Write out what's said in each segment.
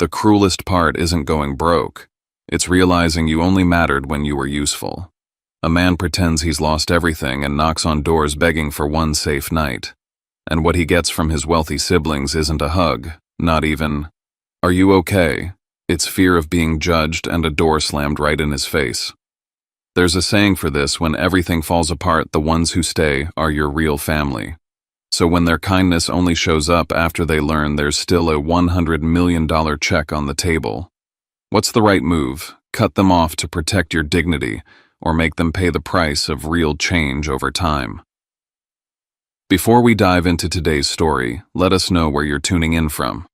The cruelest part isn't going broke. It's realizing you only mattered when you were useful. A man pretends he's lost everything and knocks on doors begging for one safe night. And what he gets from his wealthy siblings isn't a hug, not even, "Are you okay?" It's fear of being judged and a door slammed right in his face. There's a saying for this: when everything falls apart, the ones who stay are your real family. So when their kindness only shows up after they learn there's still a $100 million check on the table, what's the right move? Cut them off to protect your dignity, or make them pay the price of real change over time? Before we dive into today's story, let us know where you're tuning in from.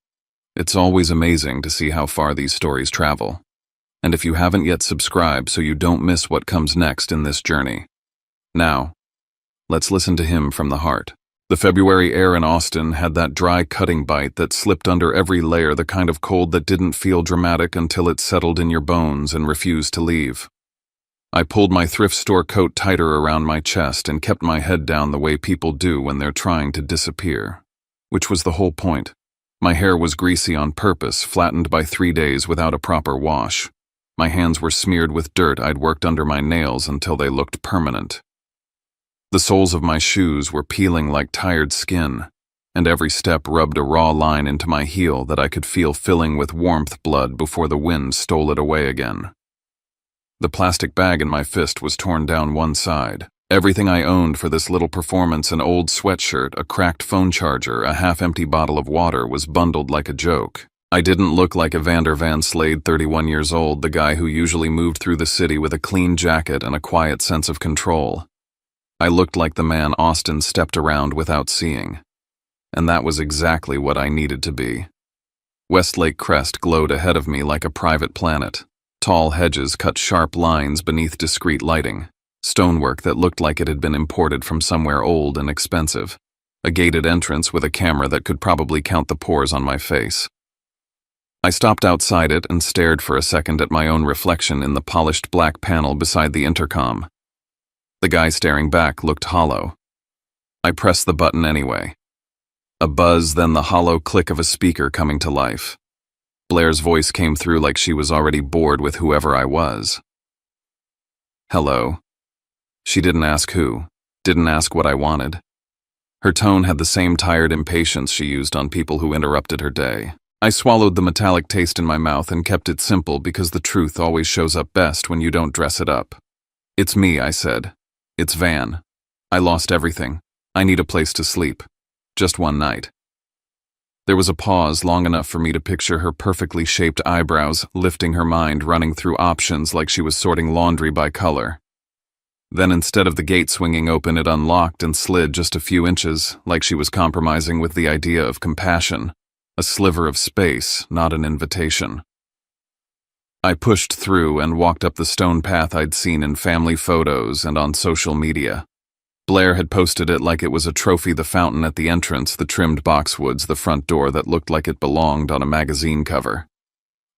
It's always amazing to see how far these stories travel. And if you haven't yet subscribed so you don't miss what comes next in this journey. Now, let's listen to him from the heart. The February air in Austin had that dry, cutting bite that slipped under every layer, the kind of cold that didn't feel dramatic until it settled in your bones and refused to leave. I pulled my thrift store coat tighter around my chest and kept my head down the way people do when they're trying to disappear. Which was the whole point. My hair was greasy on purpose, flattened by 3 days without a proper wash. My hands were smeared with dirt I'd worked under my nails until they looked permanent. The soles of my shoes were peeling like tired skin, and every step rubbed a raw line into my heel that I could feel filling with warmth blood before the wind stole it away again. The plastic bag in my fist was torn down one side. Everything I owned for this little performance, an old sweatshirt, a cracked phone charger, a half-empty bottle of water, was bundled like a joke. I didn't look like Evander Van Slade, 31 years old, the guy who usually moved through the city with a clean jacket and a quiet sense of control. I looked like the man Austin stepped around without seeing. And that was exactly what I needed to be. Westlake Crest glowed ahead of me like a private planet. Tall hedges cut sharp lines beneath discreet lighting. Stonework that looked like it had been imported from somewhere old and expensive. A gated entrance with a camera that could probably count the pores on my face. I stopped outside it and stared for a second at my own reflection in the polished black panel beside the intercom. The guy staring back looked hollow. I pressed the button anyway. A buzz, then the hollow click of a speaker coming to life. Blair's voice came through like she was already bored with whoever I was. "Hello." She didn't ask who, didn't ask what I wanted. Her tone had the same tired impatience she used on people who interrupted her day. I swallowed the metallic taste in my mouth and kept it simple because the truth always shows up best when you don't dress it up. "It's me," I said. "It's Van. I lost everything. I need a place to sleep. Just one night." There was a pause long enough for me to picture her perfectly shaped eyebrows lifting, her mind running through options like she was sorting laundry by color. Then instead of the gate swinging open, it unlocked and slid just a few inches, like she was compromising with the idea of compassion. A sliver of space, not an invitation. I pushed through and walked up the stone path I'd seen in family photos and on social media. Blair had posted it like it was a trophy: the fountain at the entrance, the trimmed boxwoods, the front door that looked like it belonged on a magazine cover.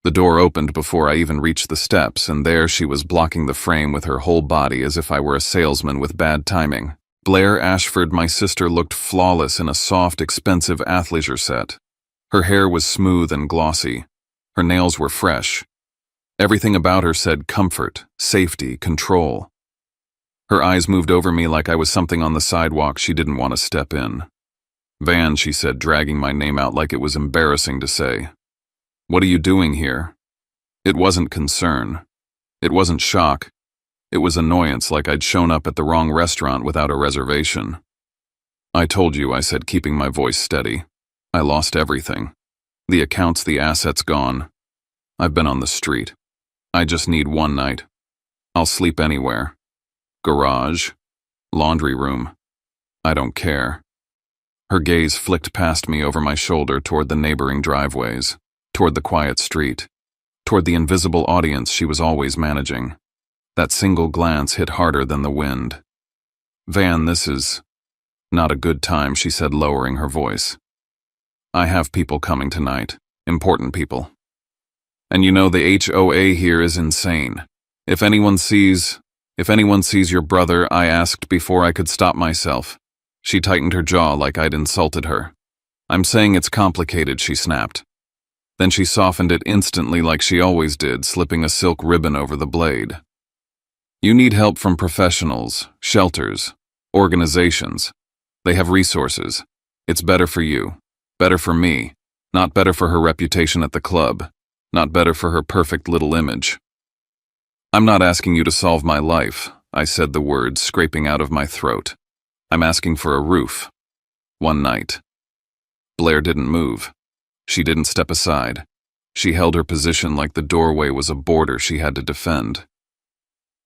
The door opened before I even reached the steps, and there she was, blocking the frame with her whole body as if I were a salesman with bad timing. Blair Ashford, my sister, looked flawless in a soft, expensive athleisure set. Her hair was smooth and glossy. Her nails were fresh. Everything about her said comfort, safety, control. Her eyes moved over me like I was something on the sidewalk she didn't want to step in. "Van," she said, dragging my name out like it was embarrassing to say. "What are you doing here?" It wasn't concern. It wasn't shock. It was annoyance, like I'd shown up at the wrong restaurant without a reservation. "I told you," I said, keeping my voice steady. "I lost everything. The accounts, the assets gone. I've been on the street. I just need one night. I'll sleep anywhere. Garage. Laundry room. I don't care." Her gaze flicked past me over my shoulder toward the neighboring driveways, toward the quiet street, toward the invisible audience she was always managing. That single glance hit harder than the wind. "Van, this is not a good time," she said, lowering her voice. "I have people coming tonight. Important people. And you know the HOA here is insane. If anyone sees your brother," I asked before I could stop myself. She tightened her jaw like I'd insulted her. "I'm saying it's complicated," she snapped. Then she softened it instantly like she always did, slipping a silk ribbon over the blade. You need help from professionals, shelters, organizations. They have resources. It's better for you. Better for me. Not better for her reputation at the club. Not better for her perfect little image. I'm not asking you to solve my life, I said the words scraping out of my throat. I'm asking for a roof. One night. Blair didn't move. She didn't step aside. She held her position like the doorway was a border she had to defend.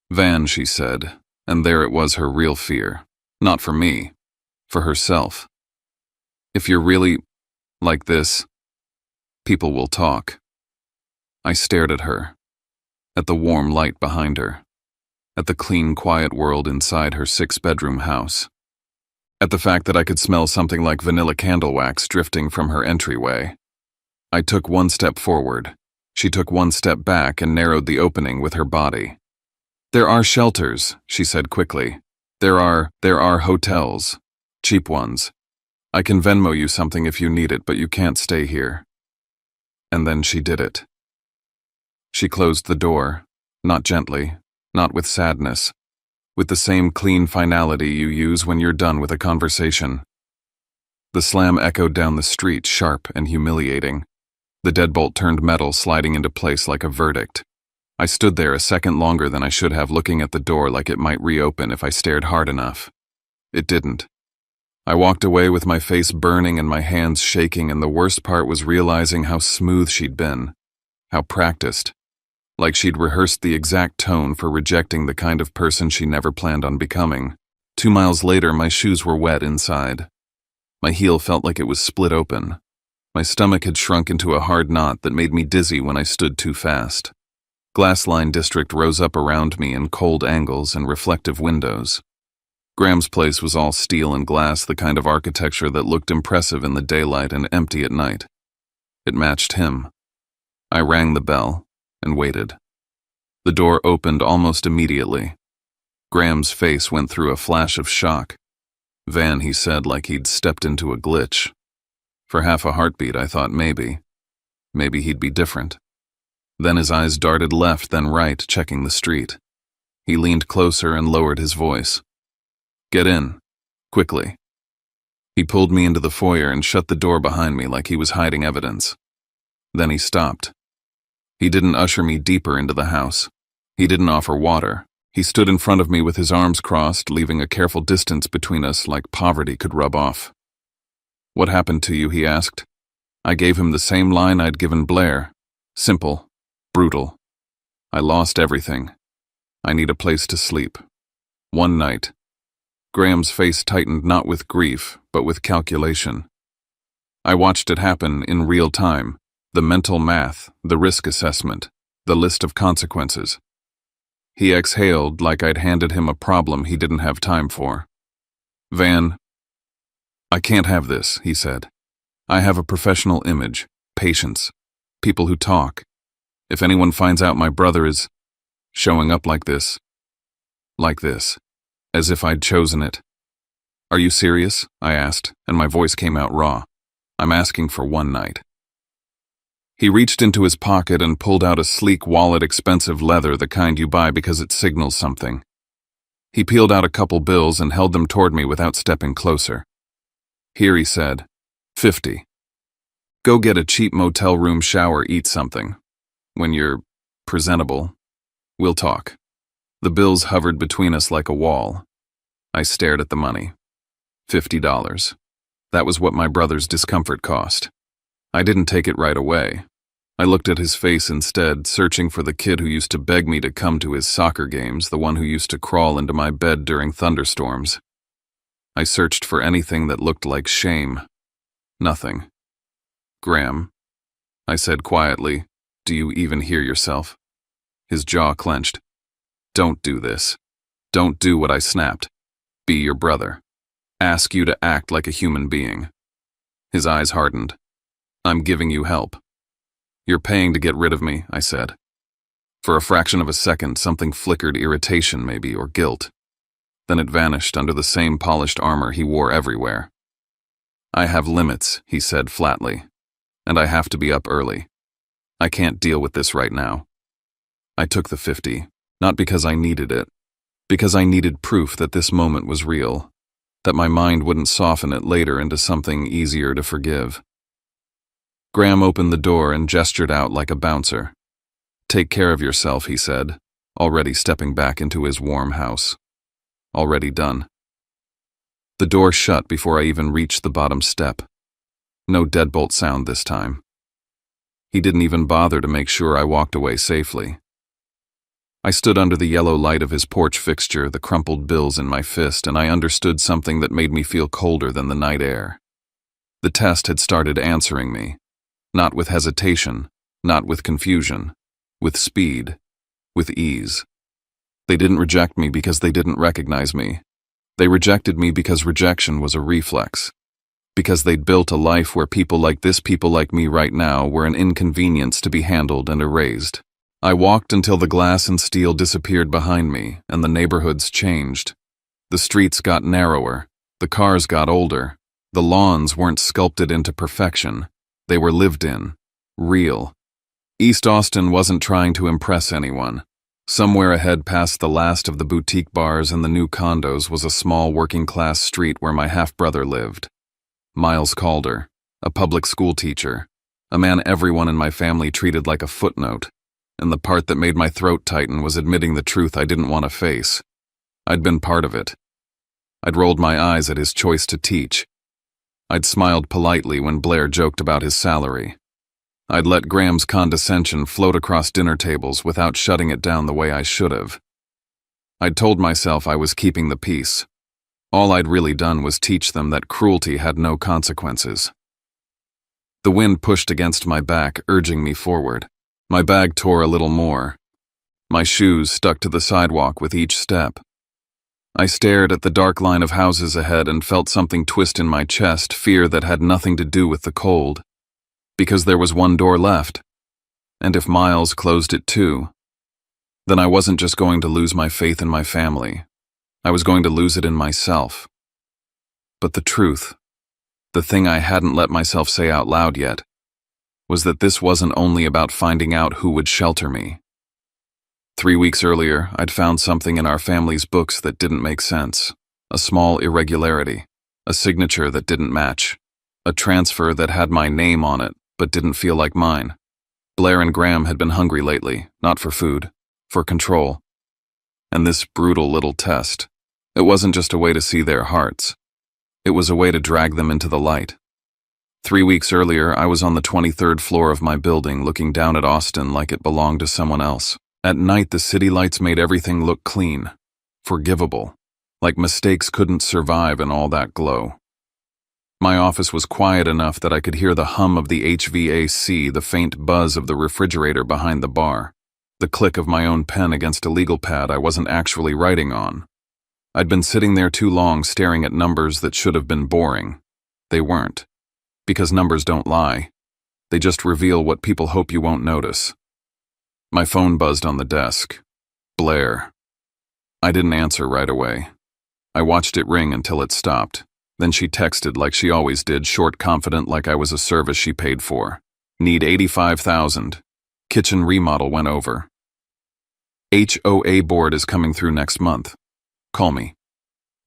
Van, she said, and there it was, her real fear. Not for me. For herself. If you're really like this, people will talk. I stared at her. At the warm light behind her. At the clean, quiet world inside her 6-bedroom house. At the fact that I could smell something like vanilla candle wax drifting from her entryway. I took one step forward. She took one step back and narrowed the opening with her body. There are shelters, she said quickly. There are hotels. Cheap ones. I can Venmo you something if you need it, but you can't stay here. And then she did it. She closed the door, not gently, not with sadness, with the same clean finality you use when you're done with a conversation. The slam echoed down the street, sharp and humiliating. The deadbolt turned metal, sliding into place like a verdict. I stood there a second longer than I should have, looking at the door like it might reopen if I stared hard enough. It didn't. I walked away with my face burning and my hands shaking, and the worst part was realizing how smooth she'd been, how practiced, like she'd rehearsed the exact tone for rejecting the kind of person she never planned on becoming. 2 miles later, my shoes were wet inside. My heel felt like it was split open. My stomach had shrunk into a hard knot that made me dizzy when I stood too fast. Glass-lined district rose up around me in cold angles and reflective windows. Graham's place was all steel and glass, the kind of architecture that looked impressive in the daylight and empty at night. It matched him. I rang the bell and waited. The door opened almost immediately. Graham's face went through a flash of shock. Van, he said, like he'd stepped into a glitch. For half a heartbeat, I thought maybe he'd be different. Then his eyes darted left, then right, checking the street. He leaned closer and lowered his voice. Get in. Quickly. He pulled me into the foyer and shut the door behind me like he was hiding evidence. Then he stopped. He didn't usher me deeper into the house. He didn't offer water. He stood in front of me with his arms crossed, leaving a careful distance between us like poverty could rub off. What happened to you, he asked. I gave him the same line I'd given Blair. Simple. Brutal. I lost everything. I need a place to sleep. One night. Graham's face tightened, not with grief, but with calculation. I watched it happen in real time. The mental math, the risk assessment, the list of consequences. He exhaled like I'd handed him a problem he didn't have time for. Van, I can't have this, he said. I have a professional image, patience, people who talk. If anyone finds out my brother is showing up like this, as if I'd chosen it. Are you serious? I asked, and my voice came out raw. I'm asking for one night. He reached into his pocket and pulled out a sleek wallet, expensive leather, the kind you buy because it signals something. He peeled out a couple bills and held them toward me without stepping closer. Here, he said, 50. Go get a cheap motel room, shower, eat something. When you're presentable, we'll talk. The bills hovered between us like a wall. I stared at the money. $50. That was what my brother's discomfort cost. I didn't take it right away. I looked at his face instead, searching for the kid who used to beg me to come to his soccer games, the one who used to crawl into my bed during thunderstorms. I searched for anything that looked like shame. Nothing. Graham, I said quietly, do you even hear yourself? His jaw clenched. Don't do this. Don't do what I snapped. Be your brother. Ask you to act like a human being. His eyes hardened. I'm giving you help. You're paying to get rid of me, I said. For a fraction of a second, something flickered, irritation maybe, or guilt. Then it vanished under the same polished armor he wore everywhere. I have limits, he said flatly, and I have to be up early. I can't deal with this right now. I took the 50, not because I needed it, because I needed proof that this moment was real, that my mind wouldn't soften it later into something easier to forgive. Graham opened the door and gestured out like a bouncer. "Take care of yourself," he said, already stepping back into his warm house. Already done. The door shut before I even reached the bottom step. No deadbolt sound this time. He didn't even bother to make sure I walked away safely. I stood under the yellow light of his porch fixture, the crumpled bills in my fist, and I understood something that made me feel colder than the night air. The test had started answering me, not with hesitation, not with confusion, with speed, with ease. They didn't reject me because they didn't recognize me. They rejected me because rejection was a reflex. Because they'd built a life where people like me right now, were an inconvenience to be handled and erased. I walked until the glass and steel disappeared behind me, and the neighborhoods changed. The streets got narrower, the cars got older, the lawns weren't sculpted into perfection. They were lived in, real. East Austin wasn't trying to impress anyone. Somewhere ahead past the last of the boutique bars and the new condos was a small working-class street where my half-brother lived. Miles Calder, a public school teacher, a man everyone in my family treated like a footnote, and the part that made my throat tighten was admitting the truth I didn't want to face. I'd been part of it. I'd rolled my eyes at his choice to teach. I'd smiled politely when Blair joked about his salary. I'd let Graham's condescension float across dinner tables without shutting it down the way I should have. I'd told myself I was keeping the peace. All I'd really done was teach them that cruelty had no consequences. The wind pushed against my back, urging me forward. My bag tore a little more. My shoes stuck to the sidewalk with each step. I stared at the dark line of houses ahead and felt something twist in my chest, fear that had nothing to do with the cold. Because there was one door left. And if Miles closed it too, then I wasn't just going to lose my faith in my family. I was going to lose it in myself. But the truth, the thing I hadn't let myself say out loud yet, was that this wasn't only about finding out who would shelter me. 3 weeks earlier, I'd found something in our family's books that didn't make sense. A small irregularity, a signature that didn't match, a transfer that had my name on it but didn't feel like mine. Blair and Graham had been hungry lately, not for food, for control. And this brutal little test, it wasn't just a way to see their hearts. It was a way to drag them into the light. 3 weeks earlier, I was on the 23rd floor of my building looking down at Austin like it belonged to someone else. At night, the city lights made everything look clean, forgivable, like mistakes couldn't survive in all that glow. My office was quiet enough that I could hear the hum of the HVAC, the faint buzz of the refrigerator behind the bar, the click of my own pen against a legal pad I wasn't actually writing on. I'd been sitting there too long staring at numbers that should have been boring. They weren't. Because numbers don't lie. They just reveal what people hope you won't notice. My phone buzzed on the desk. Blair. I didn't answer right away. I watched it ring until it stopped. Then she texted like she always did, short, confident, like I was a service she paid for. Need $85,000. Kitchen remodel went over. HOA board is coming through next month. Call me.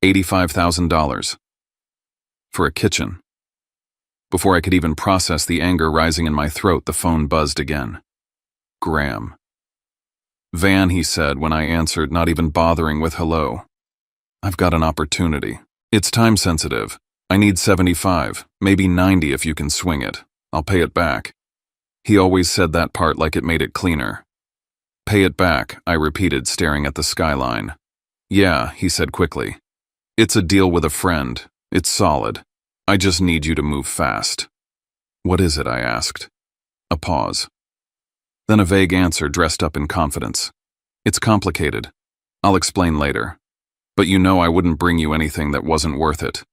$85,000. For a kitchen. Before I could even process the anger rising in my throat, the phone buzzed again. Graham. Van, he said when I answered, not even bothering with hello. I've got an opportunity. It's time sensitive. I need 75, maybe 90 if you can swing it. I'll pay it back. He always said that part like it made it cleaner. Pay it back, I repeated, staring at the skyline. Yeah, he said quickly. It's a deal with a friend. It's solid. I just need you to move fast. What is it? I asked. A pause. Then a vague answer dressed up in confidence. It's complicated. I'll explain later. But you know I wouldn't bring you anything that wasn't worth it.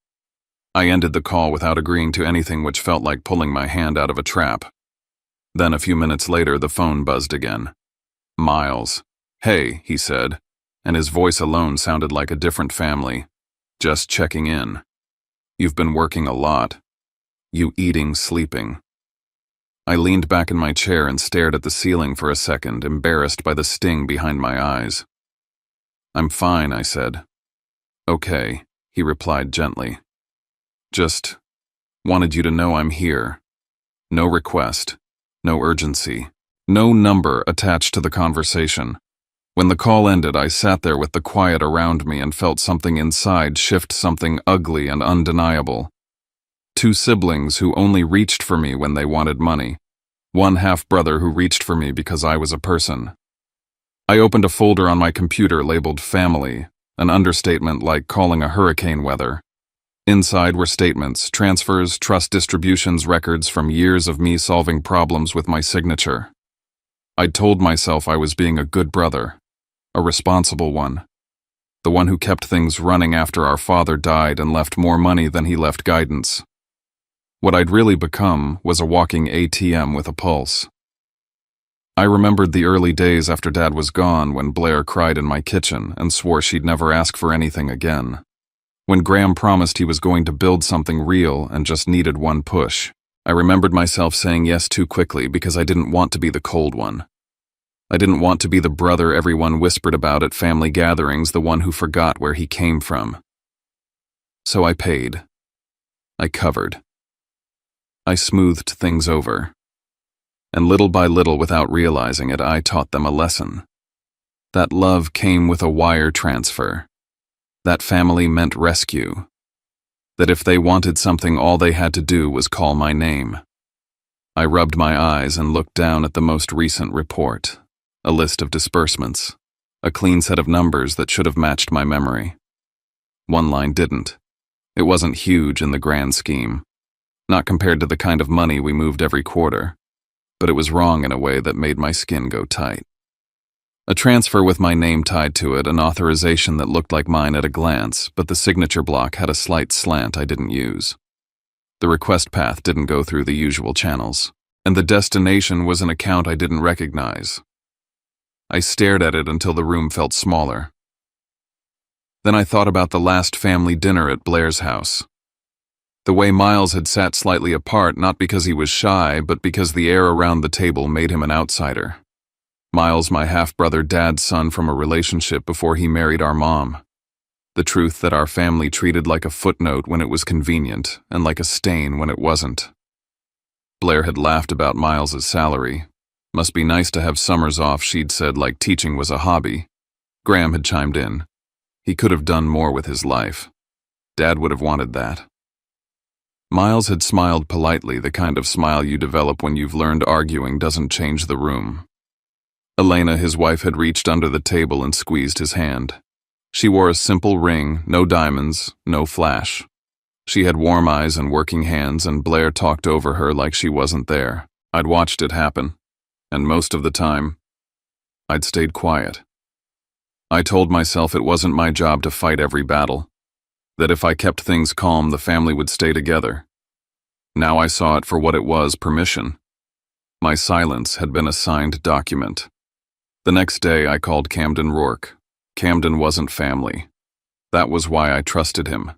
I ended the call without agreeing to anything, which felt like pulling my hand out of a trap. Then a few minutes later, the phone buzzed again. Miles. Hey, he said, and his voice alone sounded like a different family. Just checking in. You've been working a lot. You eating, sleeping. I leaned back in my chair and stared at the ceiling for a second, embarrassed by the sting behind my eyes. "I'm fine," I said. "Okay," he replied gently. "Just wanted you to know I'm here. No request, no urgency, no number attached to the conversation." When the call ended, I sat there with the quiet around me and felt something inside shift, something ugly and undeniable. Two siblings who only reached for me when they wanted money. One half-brother who reached for me because I was a person. I opened a folder on my computer labeled Family, an understatement like calling a hurricane weather. Inside were statements, transfers, trust distributions, records from years of me solving problems with my signature. I'd told myself I was being a good brother, a responsible one, the one who kept things running after our father died and left more money than he left guidance. What I'd really become was a walking ATM with a pulse. I remembered the early days after Dad was gone when Blair cried in my kitchen and swore she'd never ask for anything again. When Graham promised he was going to build something real and just needed one push. I remembered myself saying yes too quickly because I didn't want to be the cold one. I didn't want to be the brother everyone whispered about at family gatherings, the one who forgot where he came from. So I paid. I covered. I smoothed things over. And little by little, without realizing it, I taught them a lesson. That love came with a wire transfer. That family meant rescue. That if they wanted something, all they had to do was call my name. I rubbed my eyes and looked down at the most recent report. A list of disbursements. A clean set of numbers that should have matched my memory. One line didn't. It wasn't huge in the grand scheme. Not compared to the kind of money we moved every quarter. But it was wrong in a way that made my skin go tight. A transfer with my name tied to it, an authorization that looked like mine at a glance, but the signature block had a slight slant I didn't use. The request path didn't go through the usual channels, and the destination was an account I didn't recognize. I stared at it until the room felt smaller. Then I thought about the last family dinner at Blair's house. The way Miles had sat slightly apart, not because he was shy, but because the air around the table made him an outsider. Miles, my half-brother, Dad's son from a relationship before he married our mom. The truth that our family treated like a footnote when it was convenient, and like a stain when it wasn't. Blair had laughed about Miles's salary. Must be nice to have summers off, she'd said, like teaching was a hobby. Graham had chimed in. He could have done more with his life. Dad would have wanted that. Miles had smiled politely, the kind of smile you develop when you've learned arguing doesn't change the room. Elena, his wife, had reached under the table and squeezed his hand. She wore a simple ring, no diamonds, no flash. She had warm eyes and working hands, and Blair talked over her like she wasn't there. I'd watched it happen. And most of the time, I'd stayed quiet. I told myself it wasn't my job to fight every battle, that if I kept things calm, the family would stay together. Now I saw it for what it was, permission. My silence had been a signed document. The next day, I called Camden Rourke. Camden wasn't family. That was why I trusted him.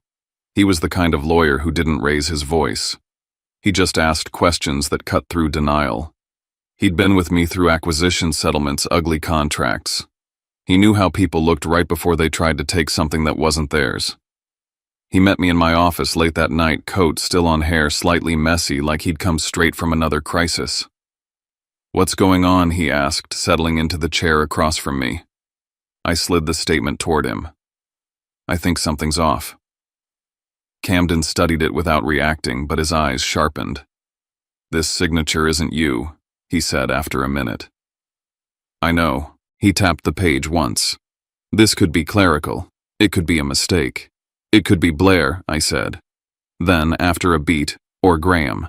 He was the kind of lawyer who didn't raise his voice. He just asked questions that cut through denial. He'd been with me through acquisition settlements, ugly contracts. He knew how people looked right before they tried to take something that wasn't theirs. He met me in my office late that night, coat still on, hair slightly messy, like he'd come straight from another crisis. "What's going on?" he asked, settling into the chair across from me. I slid the statement toward him. "I think something's off." Camden studied it without reacting, but his eyes sharpened. "This signature isn't you," he said after a minute. "I know." He tapped the page once. "This could be clerical. It could be a mistake. It could be Blair," I said. Then, after a beat, "or Graham."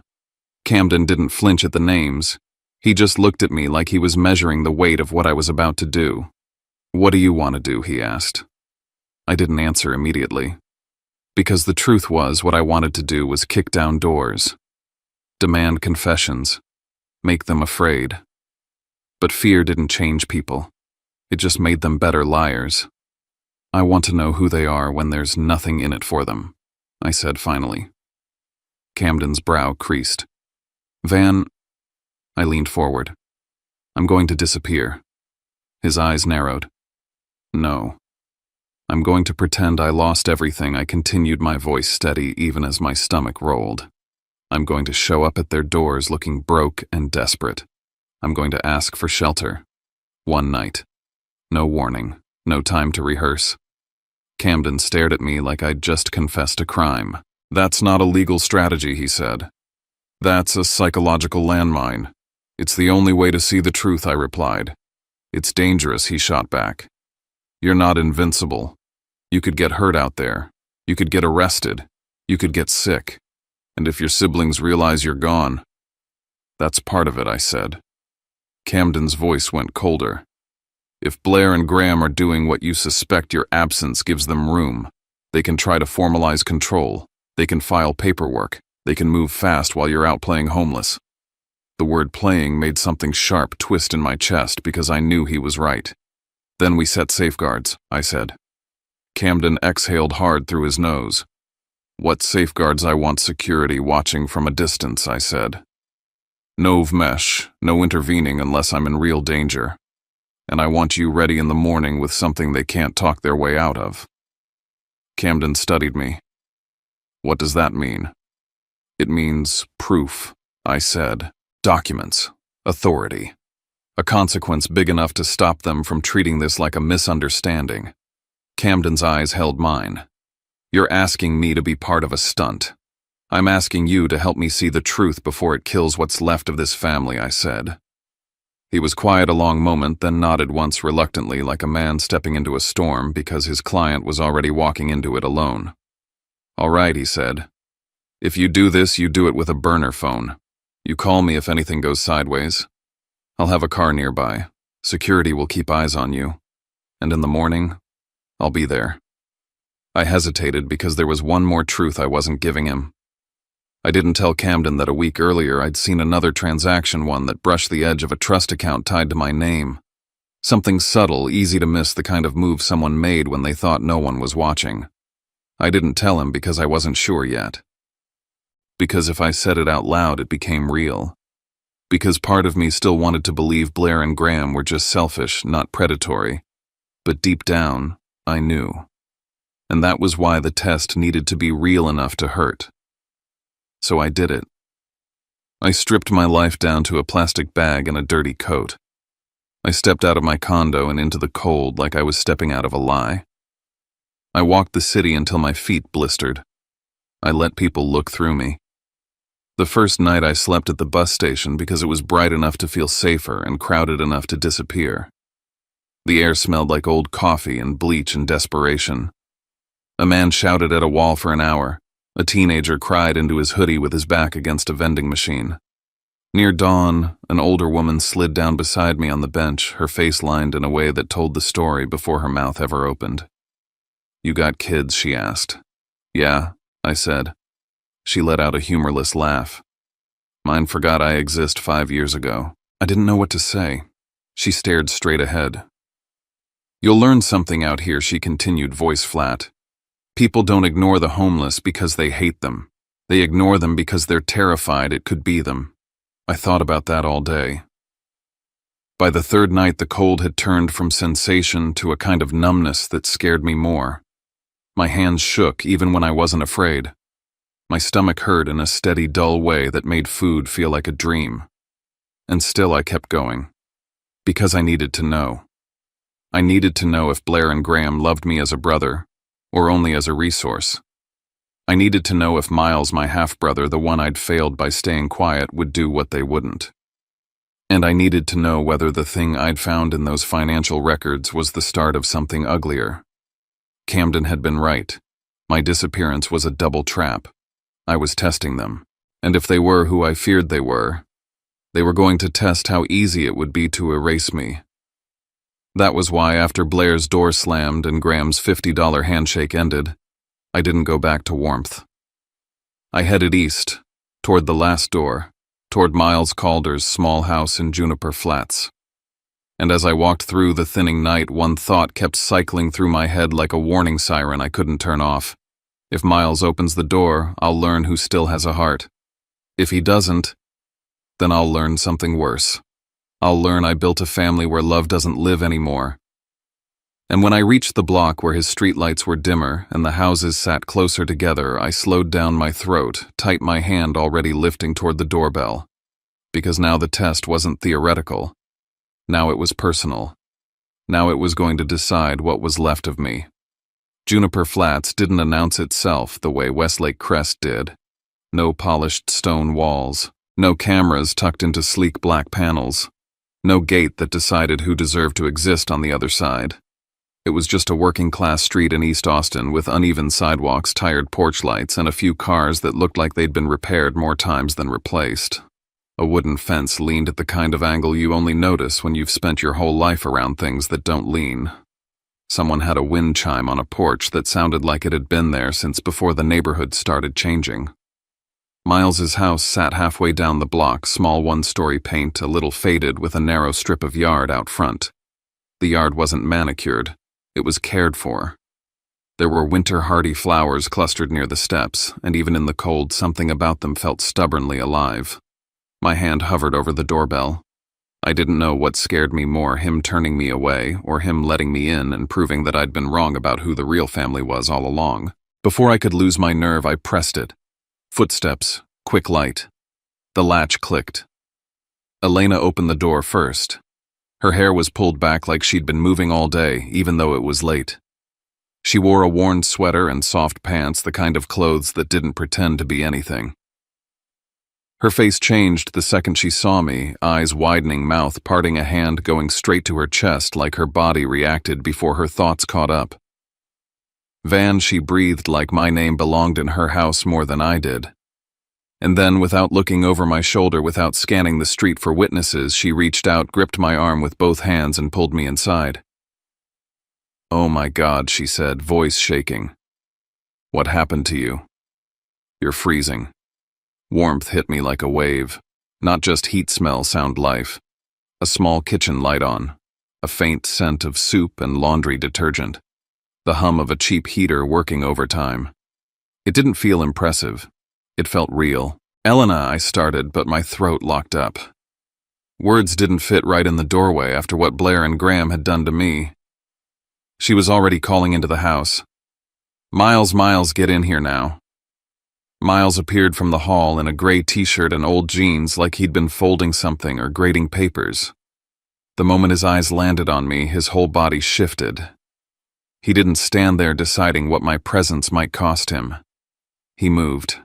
Camden didn't flinch at the names. He just looked at me like he was measuring the weight of what I was about to do. "What do you want to do?" he asked. I didn't answer immediately. Because the truth was, what I wanted to do was kick down doors. Demand confessions. Make them afraid. But fear didn't change people. It just made them better liars. "I want to know who they are when there's nothing in it for them," I said finally. Camden's brow creased. I leaned forward. I'm going to disappear. His eyes narrowed. No. I'm going to pretend I lost everything. I continued, my voice steady even as my stomach rolled. I'm going to show up at their doors looking broke and desperate. I'm going to ask for shelter. One night. No warning. No time to rehearse. Camden stared at me like I'd just confessed a crime. That's not a legal strategy, he said. That's a psychological landmine. It's the only way to see the truth, I replied. It's dangerous, he shot back. You're not invincible. You could get hurt out there. You could get arrested. You could get sick. And if your siblings realize you're gone, that's part of it, I said. Camden's voice went colder. If Blair and Graham are doing what you suspect, your absence gives them room. They can try to formalize control. They can file paperwork. They can move fast while you're out playing homeless. The word playing made something sharp twist in my chest because I knew he was right. Then we set safeguards, I said. Camden exhaled hard through his nose. What safeguards? I want security watching from a distance, I said. No mesh, no intervening unless I'm in real danger. And I want you ready in the morning with something they can't talk their way out of. Camden studied me. What does that mean? It means proof, I said. Documents. Authority. A consequence big enough to stop them from treating this like a misunderstanding. Camden's eyes held mine. You're asking me to be part of a stunt. I'm asking you to help me see the truth before it kills what's left of this family, I said. He was quiet a long moment, then nodded once reluctantly like a man stepping into a storm because his client was already walking into it alone. All right, he said. If you do this, you do it with a burner phone. You call me if anything goes sideways. I'll have a car nearby. Security will keep eyes on you. And in the morning, I'll be there. I hesitated because there was one more truth I wasn't giving him. I didn't tell Camden that a week earlier I'd seen another transaction, one that brushed the edge of a trust account tied to my name. Something subtle, easy to miss, the kind of move someone made when they thought no one was watching. I didn't tell him because I wasn't sure yet. Because if I said it out loud, it became real. Because part of me still wanted to believe Blair and Graham were just selfish, not predatory. But deep down, I knew. And that was why the test needed to be real enough to hurt. So I did it. I stripped my life down to a plastic bag and a dirty coat. I stepped out of my condo and into the cold like I was stepping out of a lie. I walked the city until my feet blistered. I let people look through me. The first night I slept at the bus station because it was bright enough to feel safer and crowded enough to disappear. The air smelled like old coffee and bleach and desperation. A man shouted at a wall for an hour. A teenager cried into his hoodie with his back against a vending machine. Near dawn, an older woman slid down beside me on the bench, her face lined in a way that told the story before her mouth ever opened. You got kids, she asked. Yeah, I said. She let out a humorless laugh. Mine forgot I exist 5 years ago. I didn't know what to say. She stared straight ahead. You'll learn something out here, she continued, voice flat. People don't ignore the homeless because they hate them. They ignore them because they're terrified it could be them. I thought about that all day. By the third night, the cold had turned from sensation to a kind of numbness that scared me more. My hands shook even when I wasn't afraid. My stomach hurt in a steady, dull way that made food feel like a dream. And still I kept going. Because I needed to know. I needed to know if Blair and Graham loved me as a brother, or only as a resource. I needed to know if Miles, my half-brother, the one I'd failed by staying quiet, would do what they wouldn't. And I needed to know whether the thing I'd found in those financial records was the start of something uglier. Camden had been right. My disappearance was a double trap. I was testing them, and if they were who I feared they were going to test how easy it would be to erase me. That was why after Blair's door slammed and Graham's $50 handshake ended, I didn't go back to warmth. I headed east, toward the last door, toward Miles Calder's small house in Juniper Flats. And as I walked through the thinning night, one thought kept cycling through my head like a warning siren I couldn't turn off. If Miles opens the door, I'll learn who still has a heart. If he doesn't, Then I'll learn something worse. I'll learn I built a family where love doesn't live anymore. And when I reached the block where his streetlights were dimmer and the houses sat closer together, I slowed down my throat, tight my hand already lifting toward the doorbell. Because now the test wasn't theoretical. Now it was personal. Now it was going to decide what was left of me. Juniper Flats didn't announce itself the way Westlake Crest did. No polished stone walls, no cameras tucked into sleek black panels, no gate that decided who deserved to exist on the other side. It was just a working-class street in East Austin with uneven sidewalks, tired porch lights, and a few cars that looked like they'd been repaired more times than replaced. A wooden fence leaned at the kind of angle you only notice when you've spent your whole life around things that don't lean. Someone had a wind chime on a porch that sounded like it had been there since before the neighborhood started changing. Miles's house sat halfway down the block, small one-story paint, a little faded with a narrow strip of yard out front. The yard wasn't manicured. It was cared for. There were winter-hardy flowers clustered near the steps, and even in the cold, something about them felt stubbornly alive. My hand hovered over the doorbell. I didn't know what scared me more, him turning me away, or him letting me in and proving that I'd been wrong about who the real family was all along. Before I could lose my nerve, I pressed it. Footsteps, quick light. The latch clicked. Elena opened the door first. Her hair was pulled back like she'd been moving all day, even though it was late. She wore a worn sweater and soft pants, the kind of clothes that didn't pretend to be anything. Her face changed the second she saw me, eyes widening, mouth parting, a hand going straight to her chest like her body reacted before her thoughts caught up. Van, she breathed like my name belonged in her house more than I did. And then, without looking over my shoulder, without scanning the street for witnesses, she reached out, gripped my arm with both hands, and pulled me inside. "Oh my God," she said, voice shaking. "What happened to you? You're freezing." Warmth hit me like a wave. Not just heat smell, sound life. A small kitchen light on. A faint scent of soup and laundry detergent. The hum of a cheap heater working overtime. It didn't feel impressive. It felt real. "Elena," I started, but my throat locked up. Words didn't fit right in the doorway after what Blair and Graham had done to me. She was already calling into the house. Miles, get in here now." Miles appeared from the hall in a gray t-shirt and old jeans, like he'd been folding something or grading papers. The moment his eyes landed on me, his whole body shifted. He didn't stand there deciding what my presence might cost him. He moved.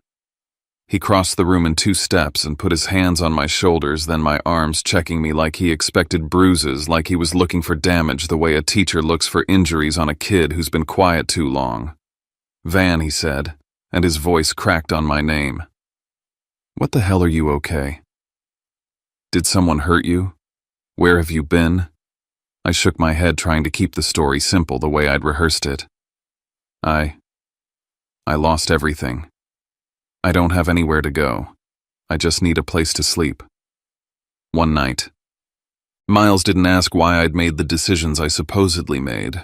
He crossed the room in 2 steps and put his hands on my shoulders, then my arms, checking me like he expected bruises, like he was looking for damage the way a teacher looks for injuries on a kid who's been quiet too long. "Van," he said, and his voice cracked on my name. "What the hell, are you okay? Did someone hurt you? Where have you been?" I shook my head, trying to keep the story simple the way I'd rehearsed it. I lost everything. I don't have anywhere to go. I just need a place to sleep. One night. Miles didn't ask why I'd made the decisions I supposedly made.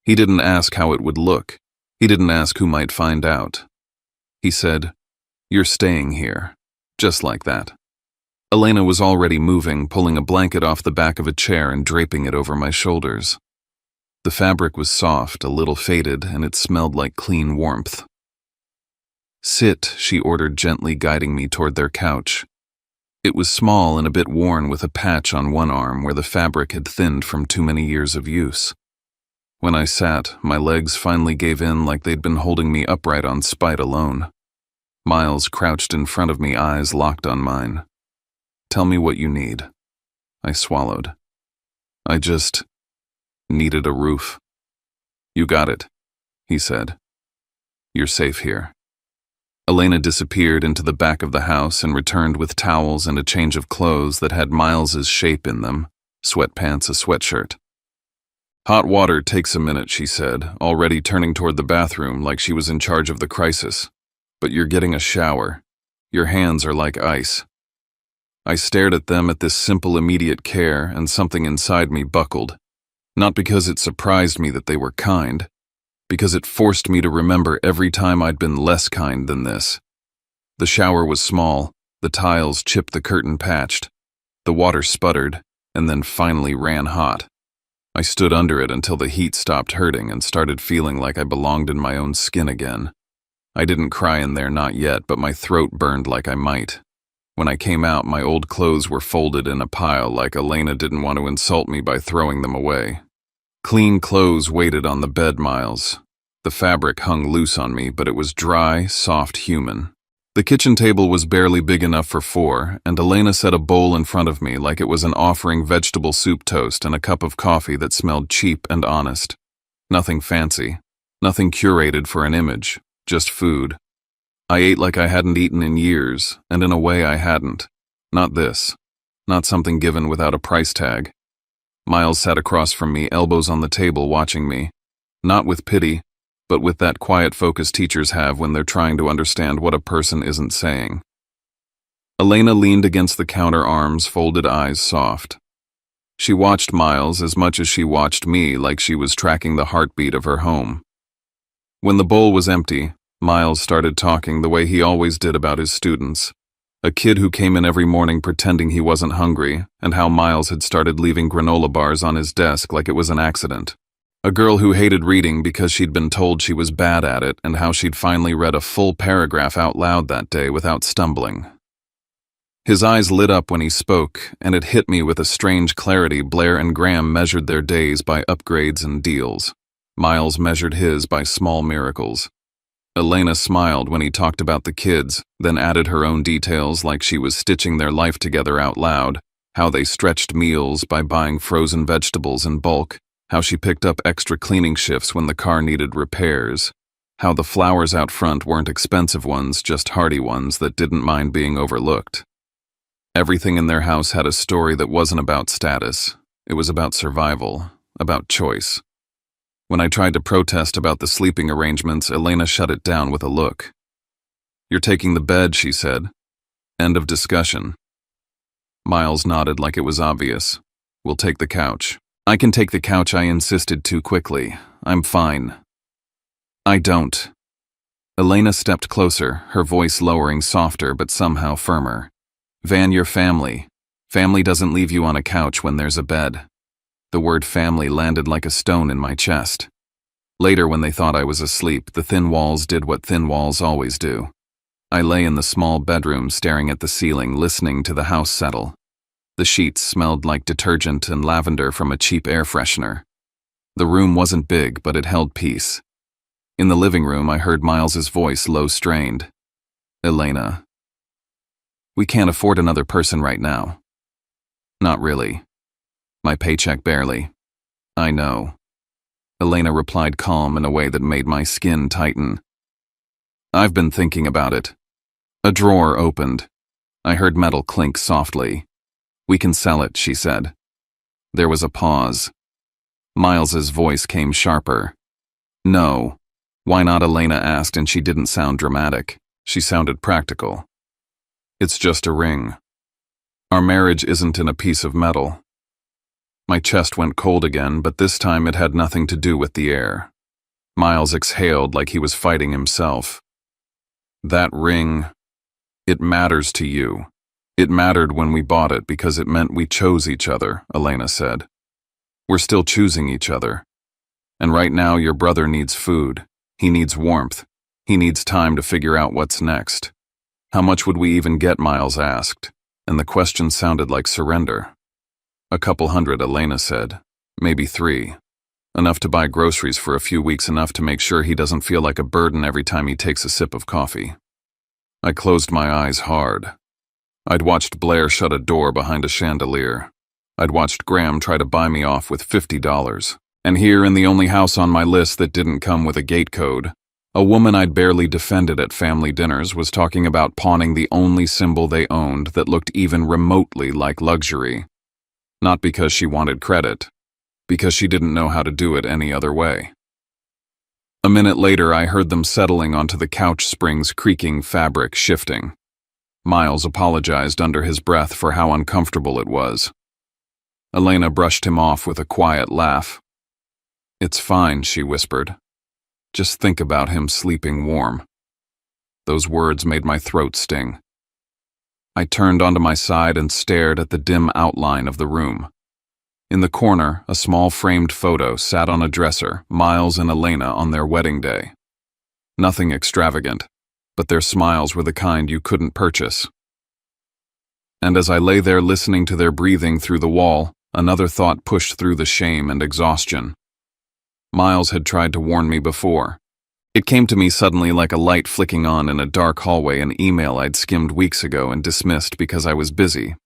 He didn't ask how it would look. He didn't ask who might find out. He said, "You're staying here." Just like that. Elena was already moving, pulling a blanket off the back of a chair and draping it over my shoulders. The fabric was soft, a little faded, and it smelled like clean warmth. "Sit," she ordered, gently guiding me toward their couch. It was small and a bit worn, with a patch on one arm where the fabric had thinned from too many years of use. When I sat, my legs finally gave in like they'd been holding me upright on spite alone. Miles crouched in front of me, eyes locked on mine. "Tell me what you need." I swallowed. "I just needed a roof." "You got it," he said. "You're safe here." Elena disappeared into the back of the house and returned with towels and a change of clothes that had Miles's shape in them, sweatpants, a sweatshirt. "Hot water takes a minute," she said, already turning toward the bathroom like she was in charge of the crisis. "But you're getting a shower. Your hands are like ice." I stared at them, at this simple, immediate care, and something inside me buckled. Not because it surprised me that they were kind, because it forced me to remember every time I'd been less kind than this. The shower was small, The tiles chipped the curtain patched. The water sputtered, and then finally ran hot. I stood under it until the heat stopped hurting and started feeling like I belonged in my own skin again. I didn't cry in there, not yet, but my throat burned like I might. When I came out, my old clothes were folded in a pile like Elena didn't want to insult me by throwing them away. Clean clothes waited on the bed, Miles. The fabric hung loose on me, but it was dry, soft, human. The kitchen table was barely big enough for four, and Elena set a bowl in front of me like it was an offering vegetable soup toast and a cup of coffee that smelled cheap and honest. Nothing fancy, nothing curated for an image, just food. I ate like I hadn't eaten in years, and in a way I hadn't. Not this. Not something given without a price tag. Miles sat across from me, elbows on the table, watching me. Not with pity, but with that quiet focus teachers have when they're trying to understand what a person isn't saying. Elena leaned against the counter, arms folded, eyes soft. She watched Miles as much as she watched me, like she was tracking the heartbeat of her home. When the bowl was empty, Miles started talking the way he always did about his students. A kid who came in every morning pretending he wasn't hungry, and how Miles had started leaving granola bars on his desk like it was an accident. A girl who hated reading because she'd been told she was bad at it, and how she'd finally read a full paragraph out loud that day without stumbling. His eyes lit up when he spoke, and it hit me with a strange clarity. Blair and Graham measured their days by upgrades and deals. Miles measured his by small miracles. Elena smiled when he talked about the kids, then added her own details like she was stitching their life together out loud, how they stretched meals by buying frozen vegetables in bulk, how she picked up extra cleaning shifts when the car needed repairs, how the flowers out front weren't expensive ones, just hardy ones that didn't mind being overlooked. Everything in their house had a story that wasn't about status. It was about survival, about choice. When I tried to protest about the sleeping arrangements, Elena shut it down with a look. "You're taking the bed," she said. "End of discussion." Miles nodded like it was obvious. "We'll take the couch." "I can take the couch," I insisted too quickly. "I'm fine." "I don't." Elena stepped closer, her voice lowering, softer but somehow firmer. "Van, your family. Family doesn't leave you on a couch when there's a bed." The word family landed like a stone in my chest. Later, when they thought I was asleep, the thin walls did what thin walls always do. I lay in the small bedroom staring at the ceiling, listening to the house settle. The sheets smelled like detergent and lavender from a cheap air freshener. The room wasn't big, but it held peace. In the living room, I heard Miles's voice, low, strained. "Elena, we can't afford another person right now." "Not really. My paycheck barely." "I know." Elena replied, calm in a way that made my skin tighten. "I've been thinking about it." A drawer opened. I heard metal clink softly. "We can sell it," she said. There was a pause. Miles's voice came sharper. "No." "Why not?" Elena asked, and she didn't sound dramatic. She sounded practical. "It's just a ring. Our marriage isn't in a piece of metal." My chest went cold again, but this time it had nothing to do with the air. Miles exhaled like he was fighting himself. "That ring, it matters to you. It mattered when we bought it because it meant we chose each other," Elena said. "We're still choosing each other. And right now your brother needs food. He needs warmth. He needs time to figure out what's next." "How much would we even get?" Miles asked, and the question sounded like surrender. "A couple hundred," Elena said. "Maybe 3. Enough to buy groceries for a few weeks, enough to make sure he doesn't feel like a burden every time he takes a sip of coffee." I closed my eyes hard. I'd watched Blair shut a door behind a chandelier. I'd watched Graham try to buy me off with $50. And here, in the only house on my list that didn't come with a gate code, a woman I'd barely defended at family dinners was talking about pawning the only symbol they owned that looked even remotely like luxury. Not because she wanted credit, because she didn't know how to do it any other way. A minute later, I heard them settling onto the couch springs, creaking, fabric shifting. Miles apologized under his breath for how uncomfortable it was. Elena brushed him off with a quiet laugh. "It's fine," she whispered. "Just think about him sleeping warm." Those words made my throat sting. I turned onto my side and stared at the dim outline of the room. In the corner, a small framed photo sat on a dresser, Miles and Elena on their wedding day. Nothing extravagant, but their smiles were the kind you couldn't purchase. And as I lay there listening to their breathing through the wall, another thought pushed through the shame and exhaustion. Miles had tried to warn me before. It came to me suddenly like a light flicking on in a dark hallway, an email I'd skimmed weeks ago and dismissed because I was busy.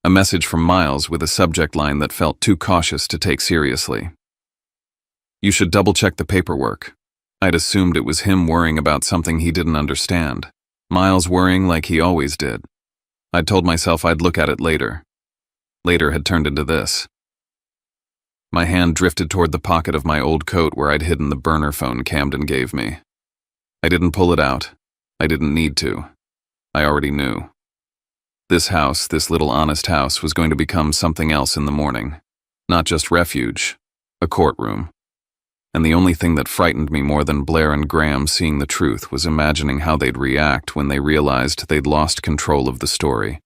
A message from Miles with a subject line that felt too cautious to take seriously. You should double-check the paperwork. I'd assumed it was him worrying about something he didn't understand. Miles worrying like he always did. I'd told myself I'd look at it later. Later had turned into this. My hand drifted toward the pocket of my old coat where I'd hidden the burner phone Camden gave me. I didn't pull it out. I didn't need to. I already knew. This house, this little honest house, was going to become something else in the morning. Not just refuge, a courtroom. And the only thing that frightened me more than Blair and Graham seeing the truth was imagining how they'd react when they realized they'd lost control of the story.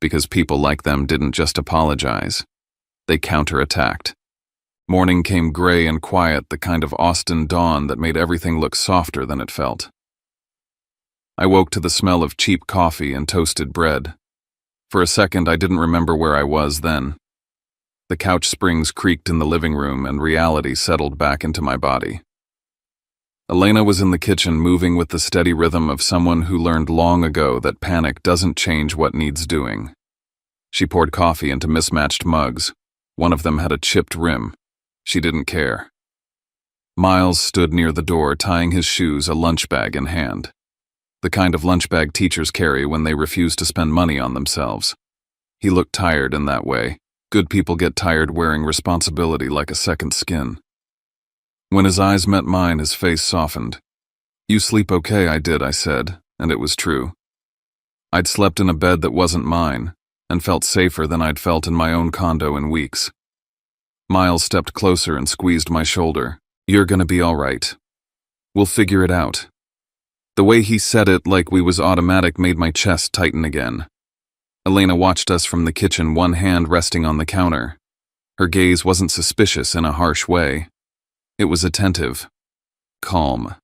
Because people like them didn't just apologize. They counterattacked. Morning came gray and quiet, the kind of Austin dawn that made everything look softer than it felt. I woke to the smell of cheap coffee and toasted bread. For a second, I didn't remember where I was then. The couch springs creaked in the living room and reality settled back into my body. Elena was in the kitchen, moving with the steady rhythm of someone who learned long ago that panic doesn't change what needs doing. She poured coffee into mismatched mugs. One of them had a chipped rim. She didn't care. Miles stood near the door, tying his shoes, a lunch bag in hand. The kind of lunch bag teachers carry when they refuse to spend money on themselves. He looked tired in that way. Good people get tired wearing responsibility like a second skin. When his eyes met mine, his face softened. You sleep okay, I did, I said, and it was true. I'd slept in a bed that wasn't mine, and felt safer than I'd felt in my own condo in weeks. Miles stepped closer and squeezed my shoulder. You're gonna be all right. We'll figure it out. The way he said it, like we was automatic, made my chest tighten again. Elena watched us from the kitchen, one hand resting on the counter. Her gaze wasn't suspicious in a harsh way. It was attentive, calm,